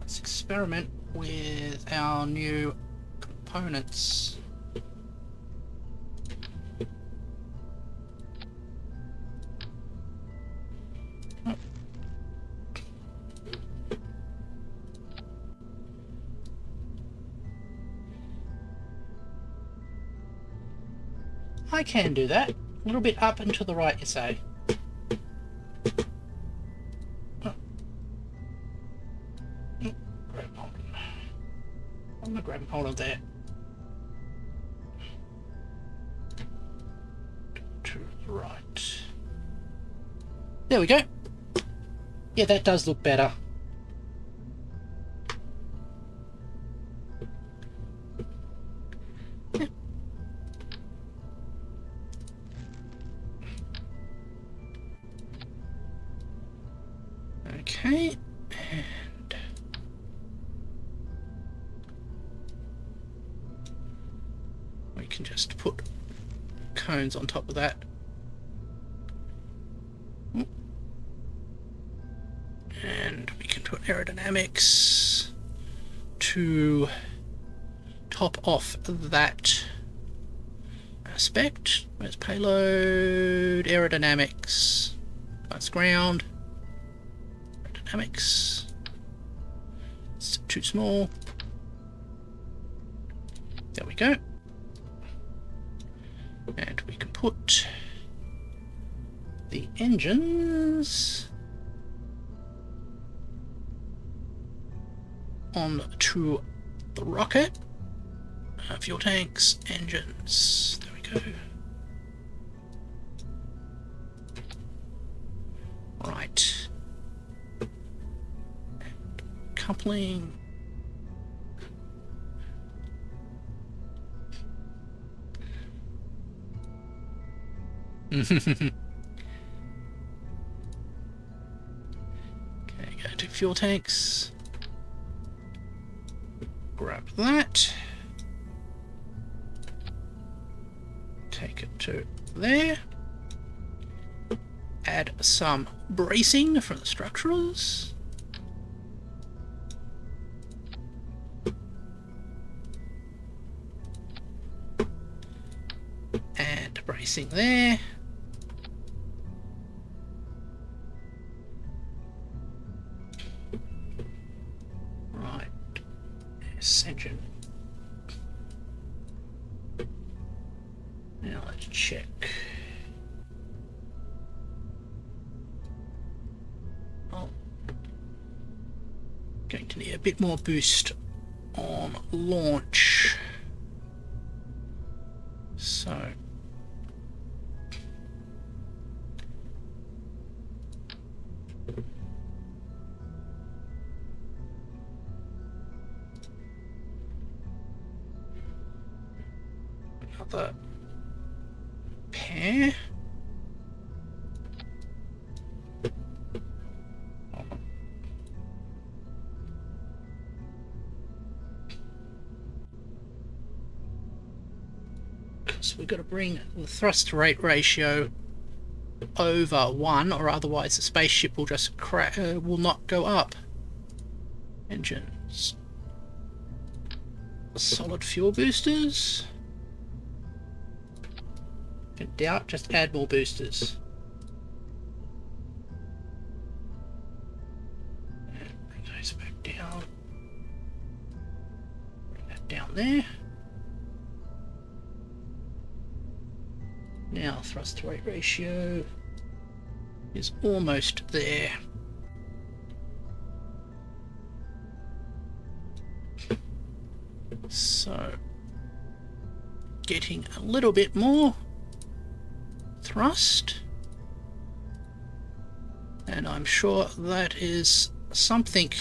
Let's experiment with our new components. I can do that. A little bit up and to the right, you say. Oh. Oh, grab hold. I'm gonna grab hold of that. To the right. There we go. Yeah, that does look better. Okay, and we can just put cones on top of that. And we can put aerodynamics to top off that aspect. Where's payload? Aerodynamics. That's ground. Aerodynamics. It's too small. There we go. And we can put the engines on to the rocket. Fuel tanks, engines. There we go. Right. And coupling. Okay, go to fuel tanks. Grab that. Take it to there. Add some bracing for the structurals. And bracing there. Right. Engine. Now let's check. Oh, going to need a bit more boost on launch. So another pair. So we've got to bring the thrust rate ratio over 1, or otherwise the spaceship will just will not go up. Engines. Solid fuel boosters. In doubt, just add more boosters. down there. Now thrust to weight ratio is almost there. So getting a little bit more thrust, and I'm sure that is something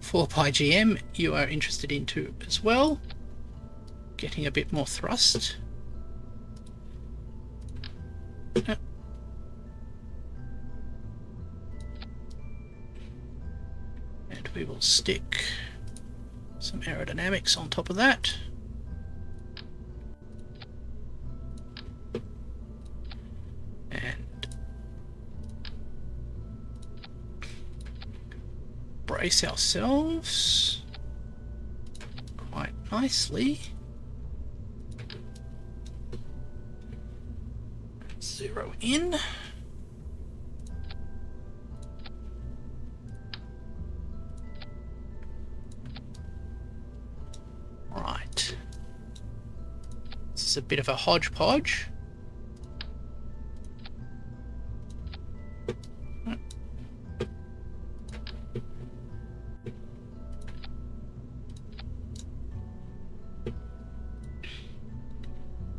4πGM you are interested into as well. Getting a bit more thrust. And we will stick some aerodynamics on top of that. And brace ourselves quite nicely. Zero in. Right. This is a bit of a hodgepodge.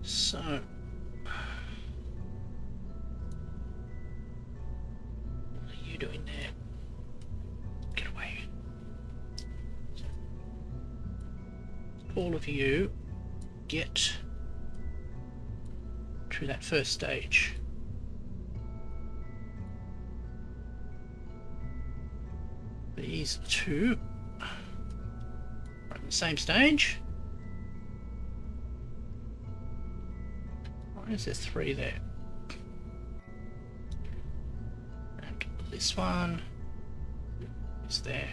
So doing there? Get away. All of you get through that first stage. These two are on the same stage. Why is there three there? This one is there.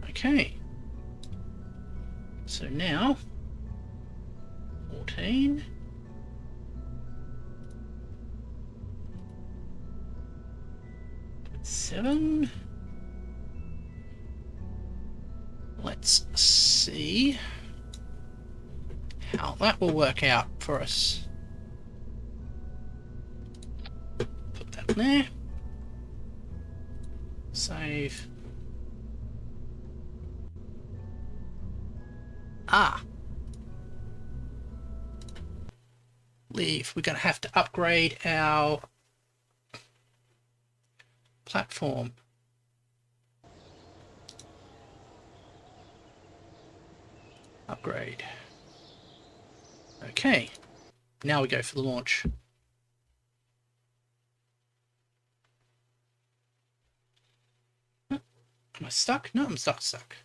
Okay. So now 14. Seven. Let's see how that will work out for us. There. Save. Leave. We're going to have to upgrade our platform. Upgrade. Okay. Now we go for the launch. Am I stuck? No, I'm stuck.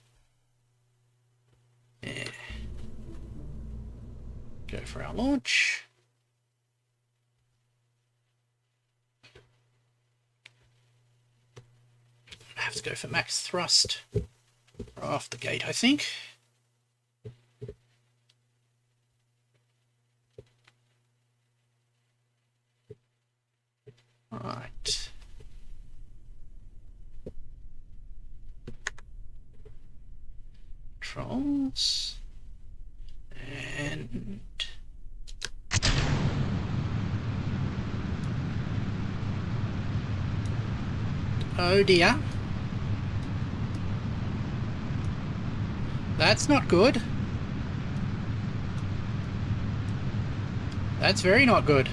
Yeah. Go for our launch. I have to go for max thrust. Off the gate, I think. Right. Controls. And oh dear. That's not good. That's very not good.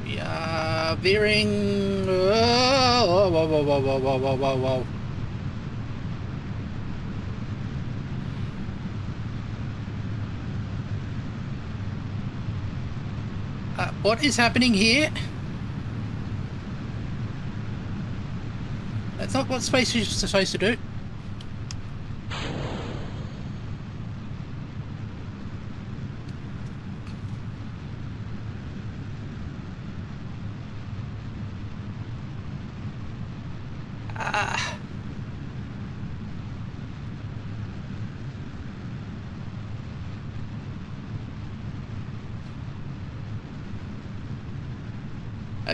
We are veering. Whoa, whoa, whoa, whoa, whoa, whoa, whoa, whoa, whoa. What is happening here? That's not what space is supposed to do.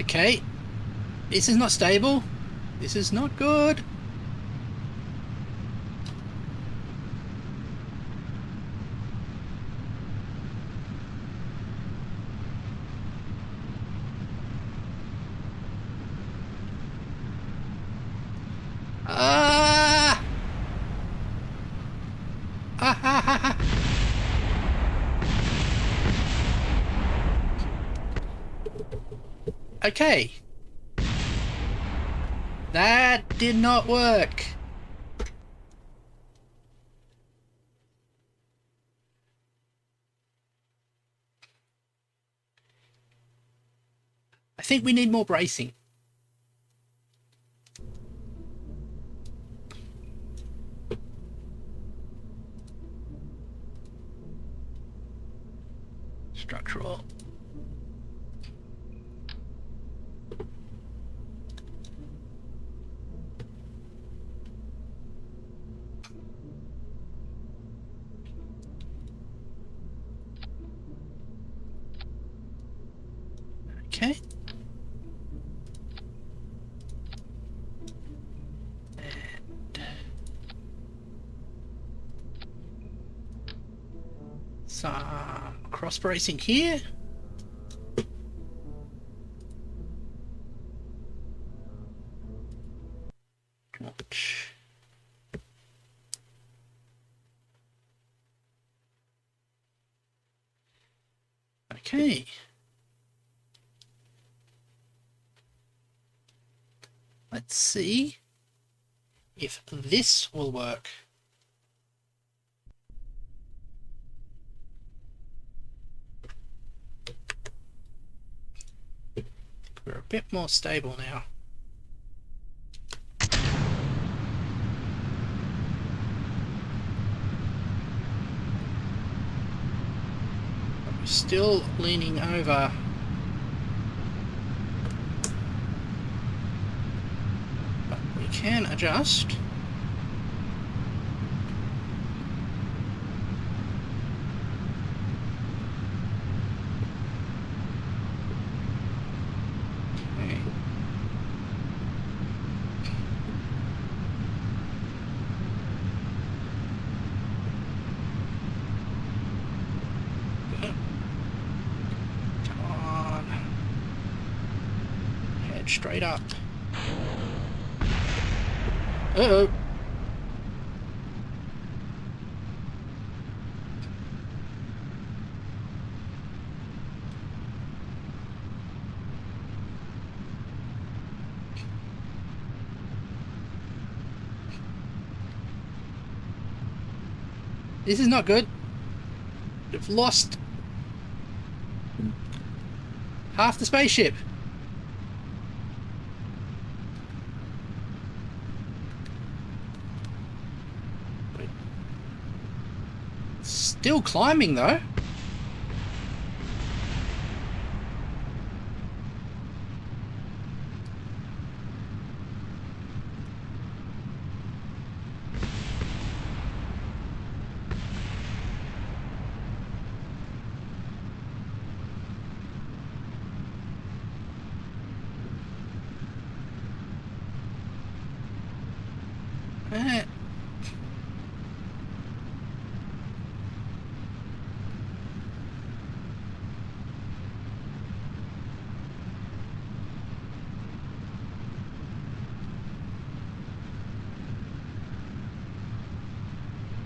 Okay. This is not stable. This is not good. Ah! Ah ha ha ha! Okay. That did not work. I think we need more bracing. Structural. Okay. And some cross bracing here. Launch. Okay. Let's see if this will work. We're a bit more stable now. But we're still leaning over. But we can adjust. Straight up. Uh-oh. This is not good. We've lost half the spaceship. Still climbing though.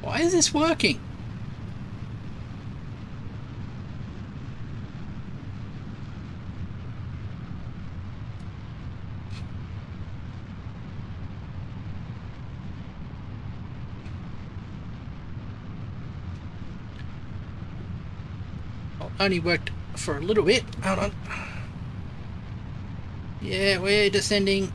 Why is this working? Well, only worked for a little bit. Hold on. Yeah, we're descending.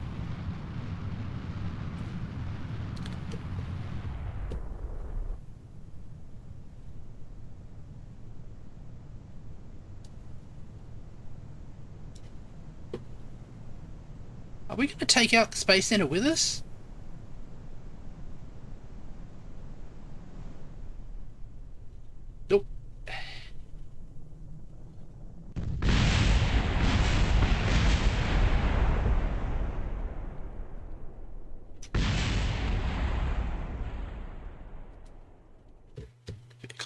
Are we going to take out the Space Center with us? Nope.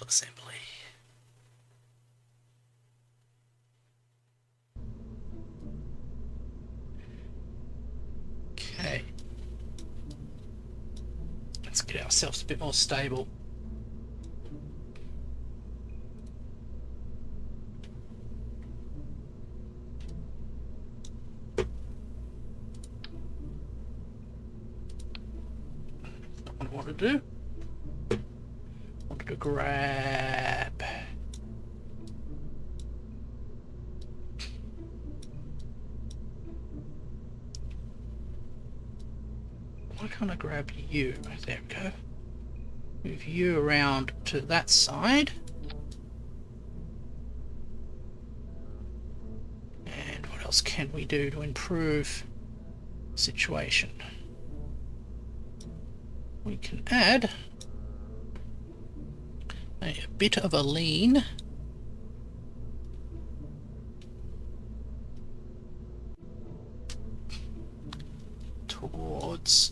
assembly. Okay. Let's get ourselves a bit more stable. That's not what I want to do. I wanted to grab... Why can't I grab you? There we go. Move you around to that side. And what else can we do to improve the situation? We can add a bit of a lean towards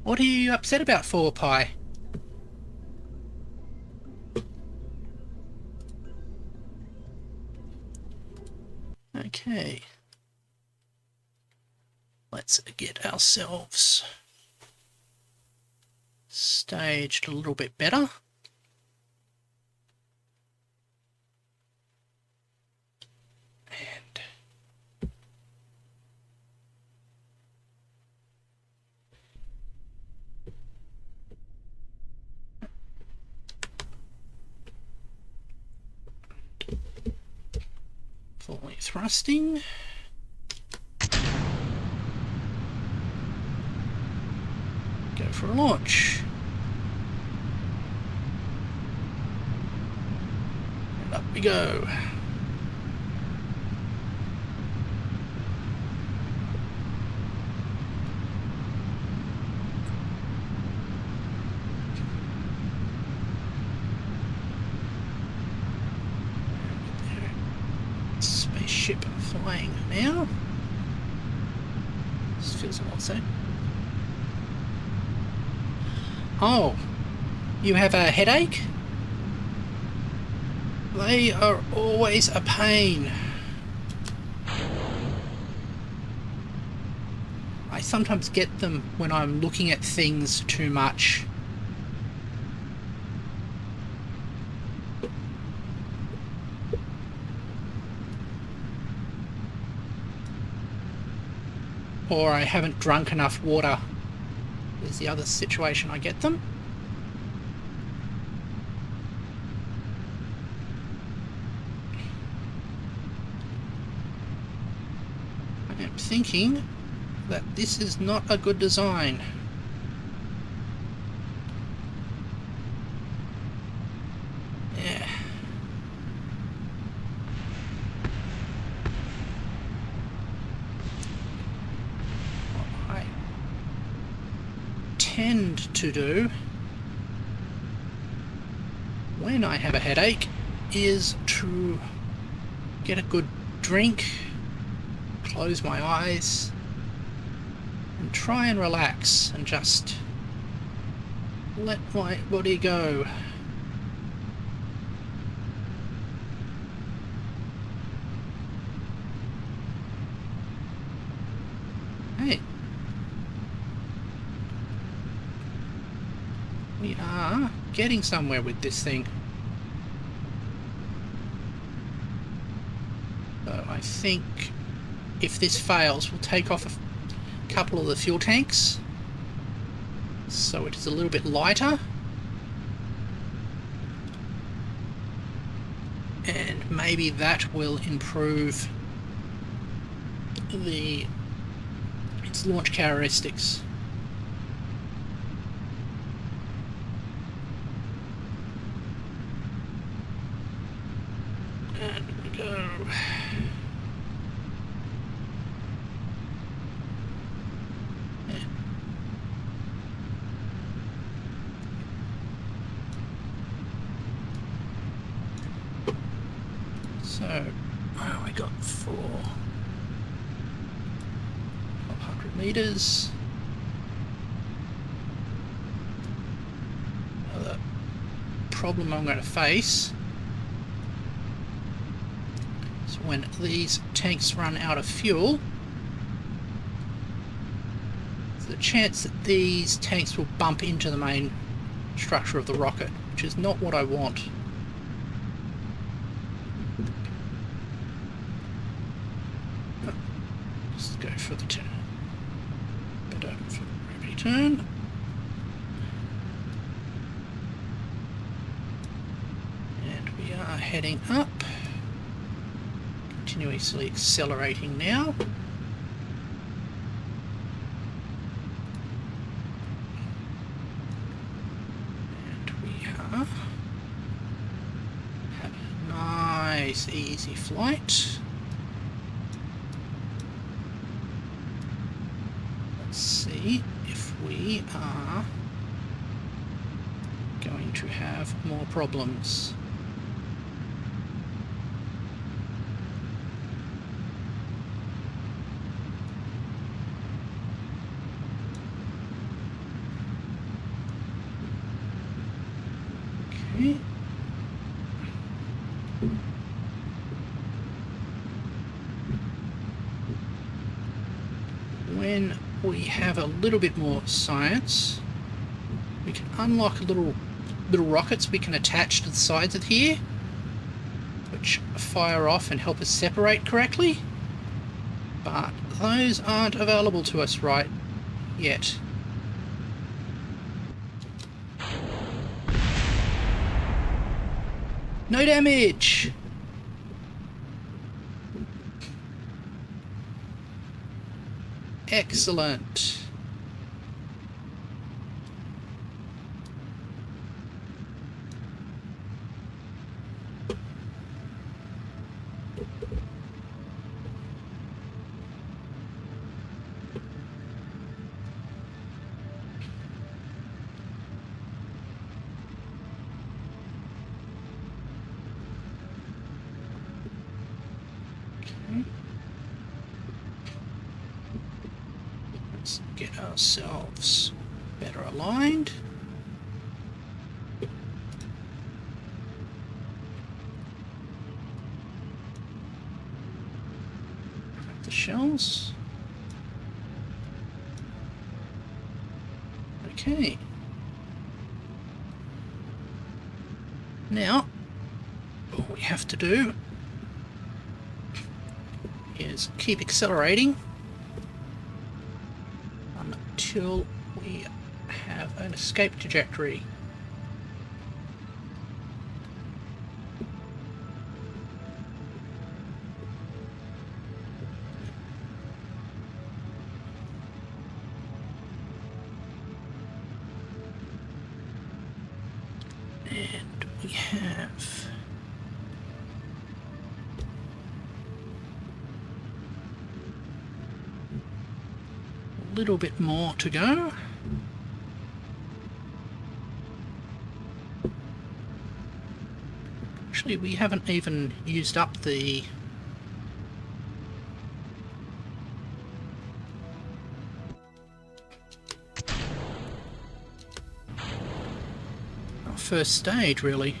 What are you upset about, 4Pi? Okay. Let's get ourselves staged a little bit better. And fully thrusting. Go for a launch. And up we go. Spaceship flying now. This feels a lot so. Oh, you have a headache? They are always a pain. I sometimes get them when I'm looking at things too much. Or I haven't drunk enough water. Is the other situation I get them. I am thinking that this is not a good design. Yeah. What I tend to do when I have a headache is to get a good drink, close my eyes and try and relax and just let my body go. Hey, we are getting somewhere with this thing. So I think if this fails, we'll take off a couple of the fuel tanks so it is a little bit lighter, and maybe that will improve its launch characteristics. And we go. So, I got 400 meters. Another problem I'm going to face is when these tanks run out of fuel. There's a chance that these tanks will bump into the main structure of the rocket, which is not what I want. Let's go for the turn. Better for the gravity turn. And we are heading up. Continuously accelerating now. Have a nice easy flight. Let's see if we are going to have more problems. Okay. When we have a little bit more science, we can unlock little rockets we can attach to the sides of here, which fire off and help us separate correctly. But those aren't available to us right yet. No damage! Excellent. Let's get ourselves better aligned. Crack the shells. Okay. Now, all we have to do is keep accelerating until we have an escape trajectory. And we have a little bit more to go. Actually, we haven't even used up the first stage, really.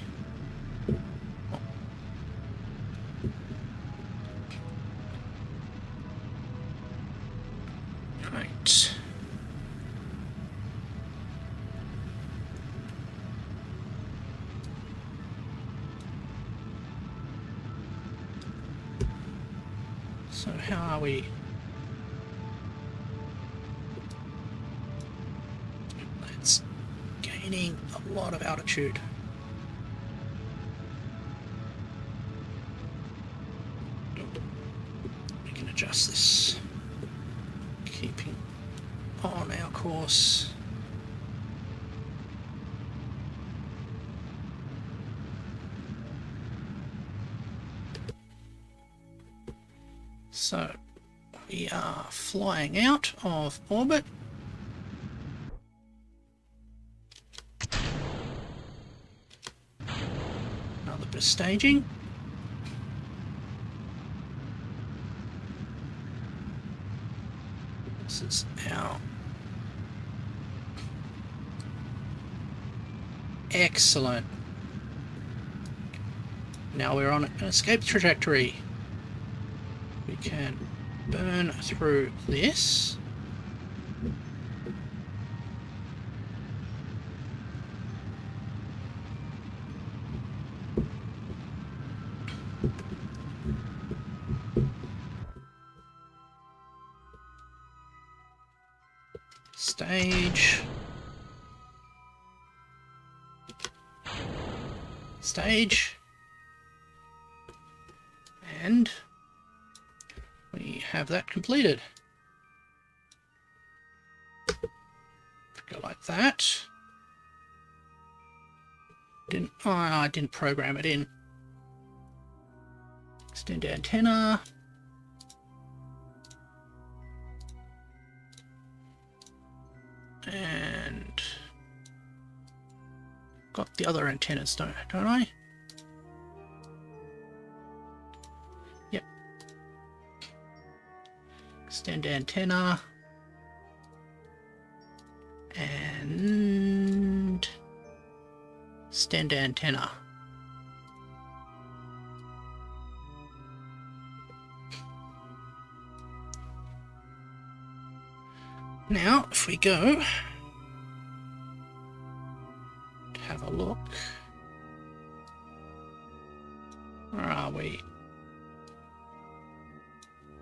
Right. So how are we? That's gaining a lot of altitude. We can adjust this, keeping on our course. So we are flying out of orbit. Another bit of staging. This is our... Excellent. Now we're on an escape trajectory. We can burn through this. Stage. Stage. And we have that completed. Go like that. I didn't program it in. Extend antenna. And got the other antennas, don't I? Yep. Extend antenna. And extend antenna. Now, if we go to have a look, where are we?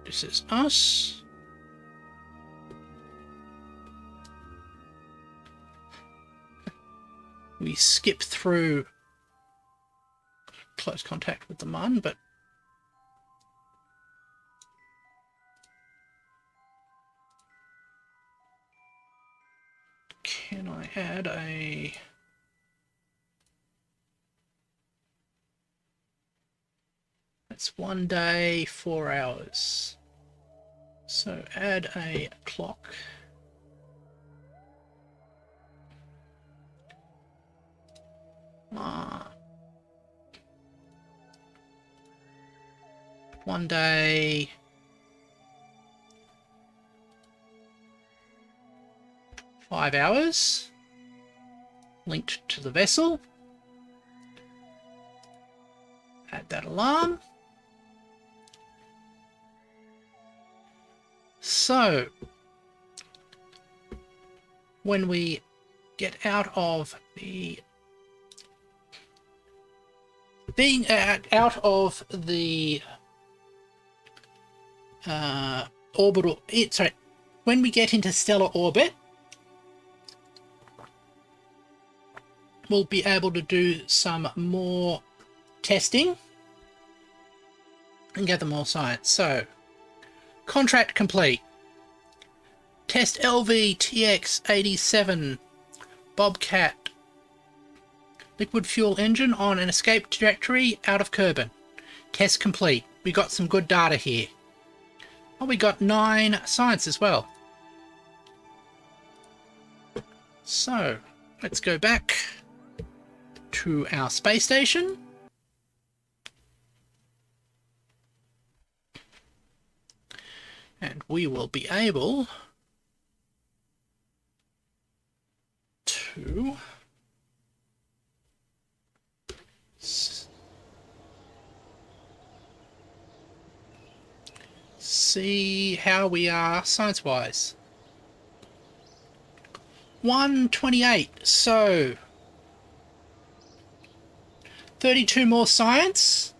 This is us. We skip through close contact with the Mun, but can I add a... That's 1 day, 4 hours. So add a clock. One day, 5 hours, linked to the vessel. Add that alarm. So, when we get out of the orbital, when we get into stellar orbit, we'll be able to do some more testing and gather more science. So, contract complete. Test LV-TX-87 Bobcat liquid fuel engine on an escape trajectory out of Kerbal. Test complete. We got some good data here. Oh, we got 9 science as well. So, let's go back to our space station. And we will be able to see how we are science-wise. 128, so 32 more science,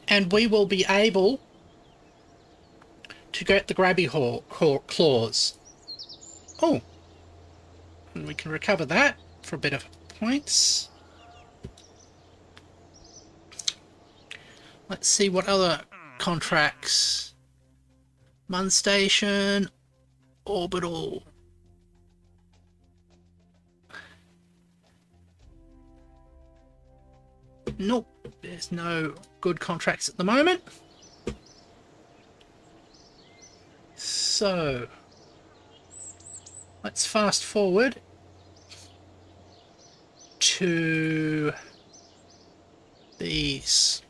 and we will be able to get the grabby claws. Oh, and we can recover that for a bit of points. Let's see what other contracts. Mun Station, orbital. Nope, there's no good contracts at the moment. So, let's fast forward to these.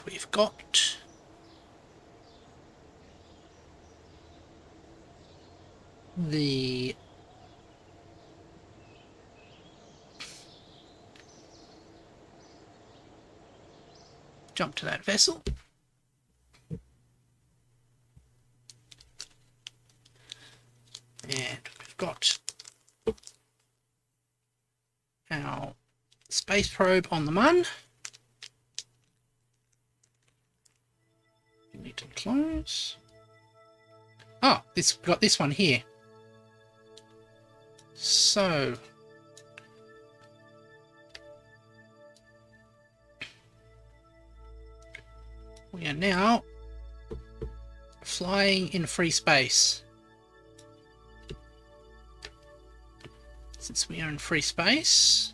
we've got the jump to that vessel. And we've got our space probe on the Mun. We need to close. Oh, we've got this one here. So we are now flying in free space. Since we are in free space,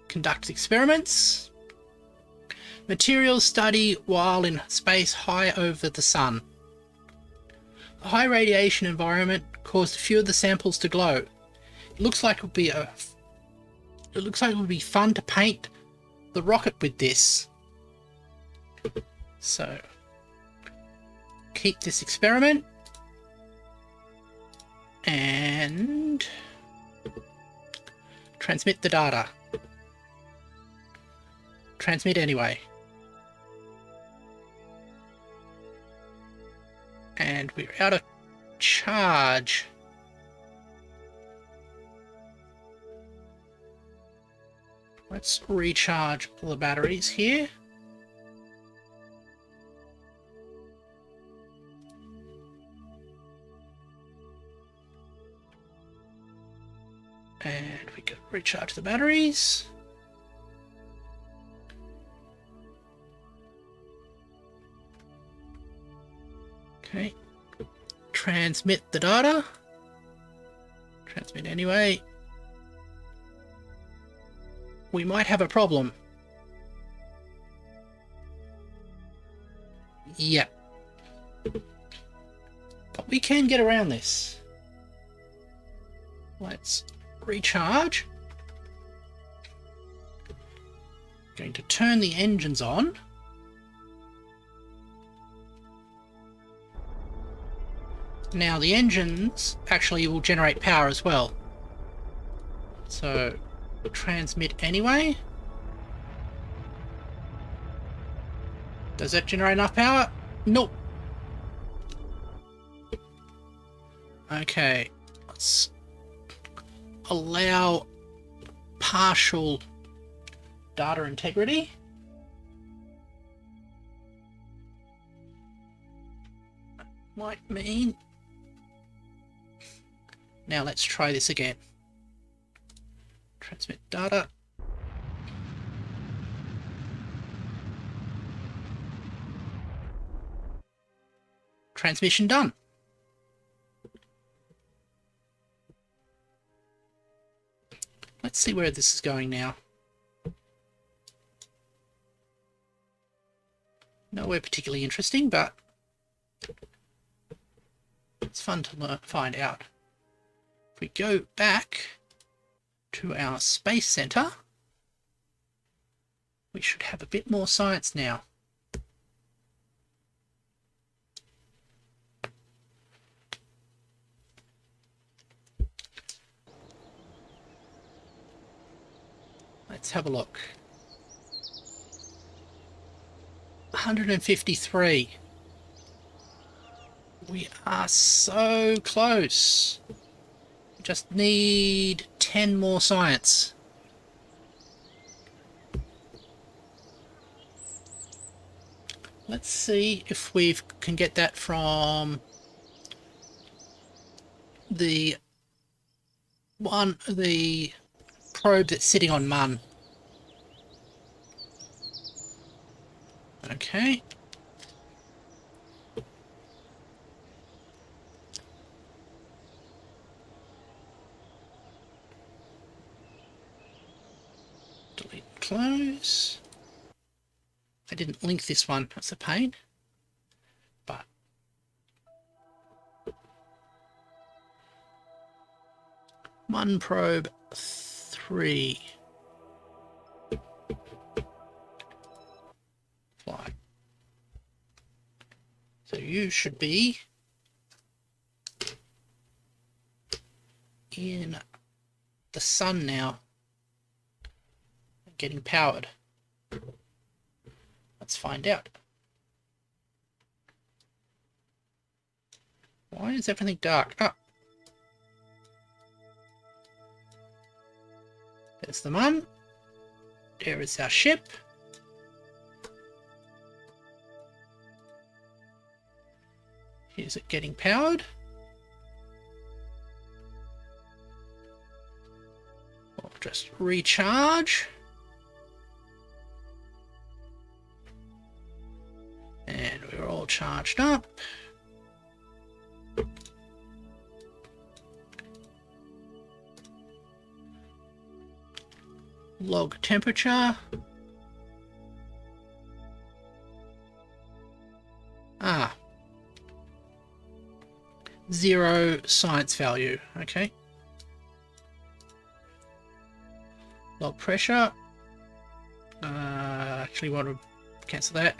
conduct experiments. Materials study while in space high over the sun. The high radiation environment caused a few of the samples to glow. It looks like it would be fun to paint the rocket with this. So keep this experiment and transmit the data. Transmit anyway. And we're out of charge. Let's recharge the batteries here. And we can recharge the batteries. Okay. Transmit the data. Transmit anyway. We might have a problem. Yep. But we can get around this. Let's recharge. Going to turn the engines on. Now the engines actually will generate power as well. So transmit anyway. Does that generate enough power? Nope. Okay, let's allow partial data integrity. Might mean... Now let's try this again. Transmit data. Transmission done. Let's see where this is going now. Nowhere particularly interesting, but it's fun to find out. If we go back to our space center, we should have a bit more science now. Let's have a look. 153. We are so close. We just need 10 more science. Let's see if we can get that from the probe that's sitting on Mun. Okay. Delete, close. I didn't link this one, that's a pain. But Mun probe 3. Apply. So you should be in the sun now, getting powered. Let's find out. Why is everything dark? Oh. There's the moon. There is our ship. Here's it getting powered. I'll just recharge. And we're all charged up. Log temperature. Ah. 0 science value. Okay. Log pressure. Actually want to cancel that.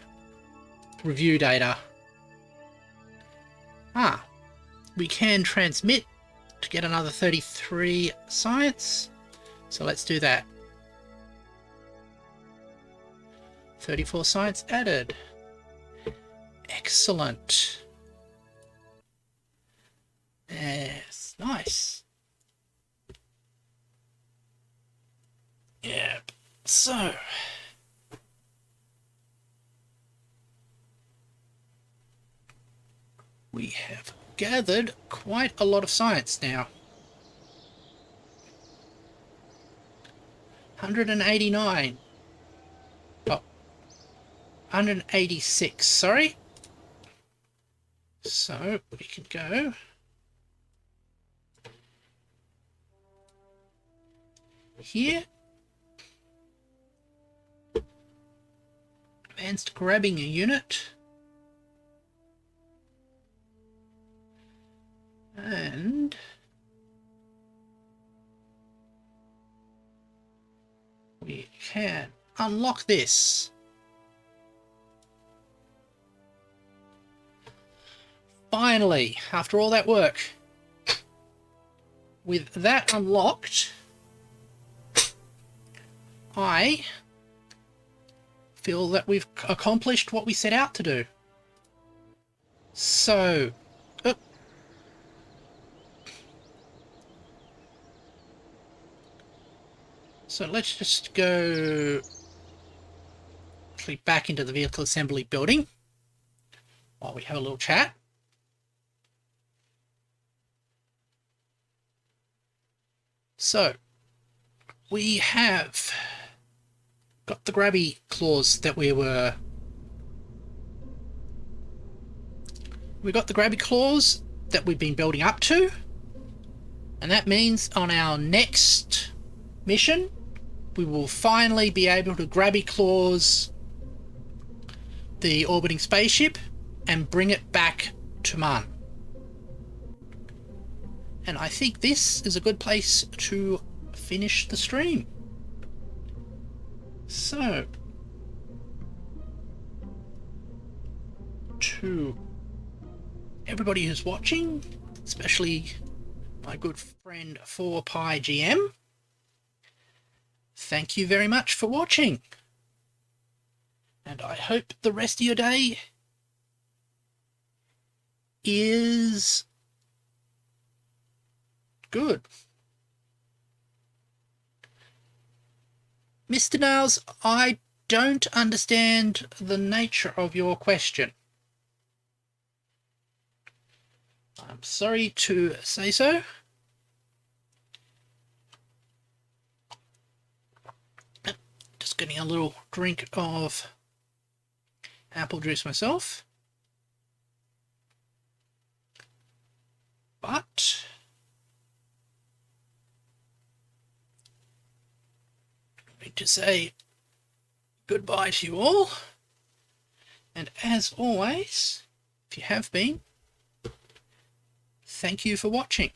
Review data. Ah. We can transmit to get another 33 science. So let's do that. 34 science added. Excellent. Yes, nice. Yep. So we have gathered quite a lot of science now. 189. Oh, 186, sorry. So we can go here. Advanced grabbing a unit. And we can unlock this. Finally, after all that work, with that unlocked, I feel that we've accomplished what we set out to do. So, let's just go actually back into the vehicle assembly building while we have a little chat. So, we have got the grabby claws that we got the grabby claws that we've been building up to, and that means on our next mission we will finally be able to grabby claws the orbiting spaceship and bring it back to Mun. And I think this is a good place to finish the stream. So, to everybody who's watching, especially my good friend 4PiGM, thank you very much for watching. And I hope the rest of your day is good. Mr. Nails, I don't understand the nature of your question. I'm sorry to say so. Just getting a little drink of apple juice myself. But I need to say goodbye to you all. And as always, if you have been, thank you for watching.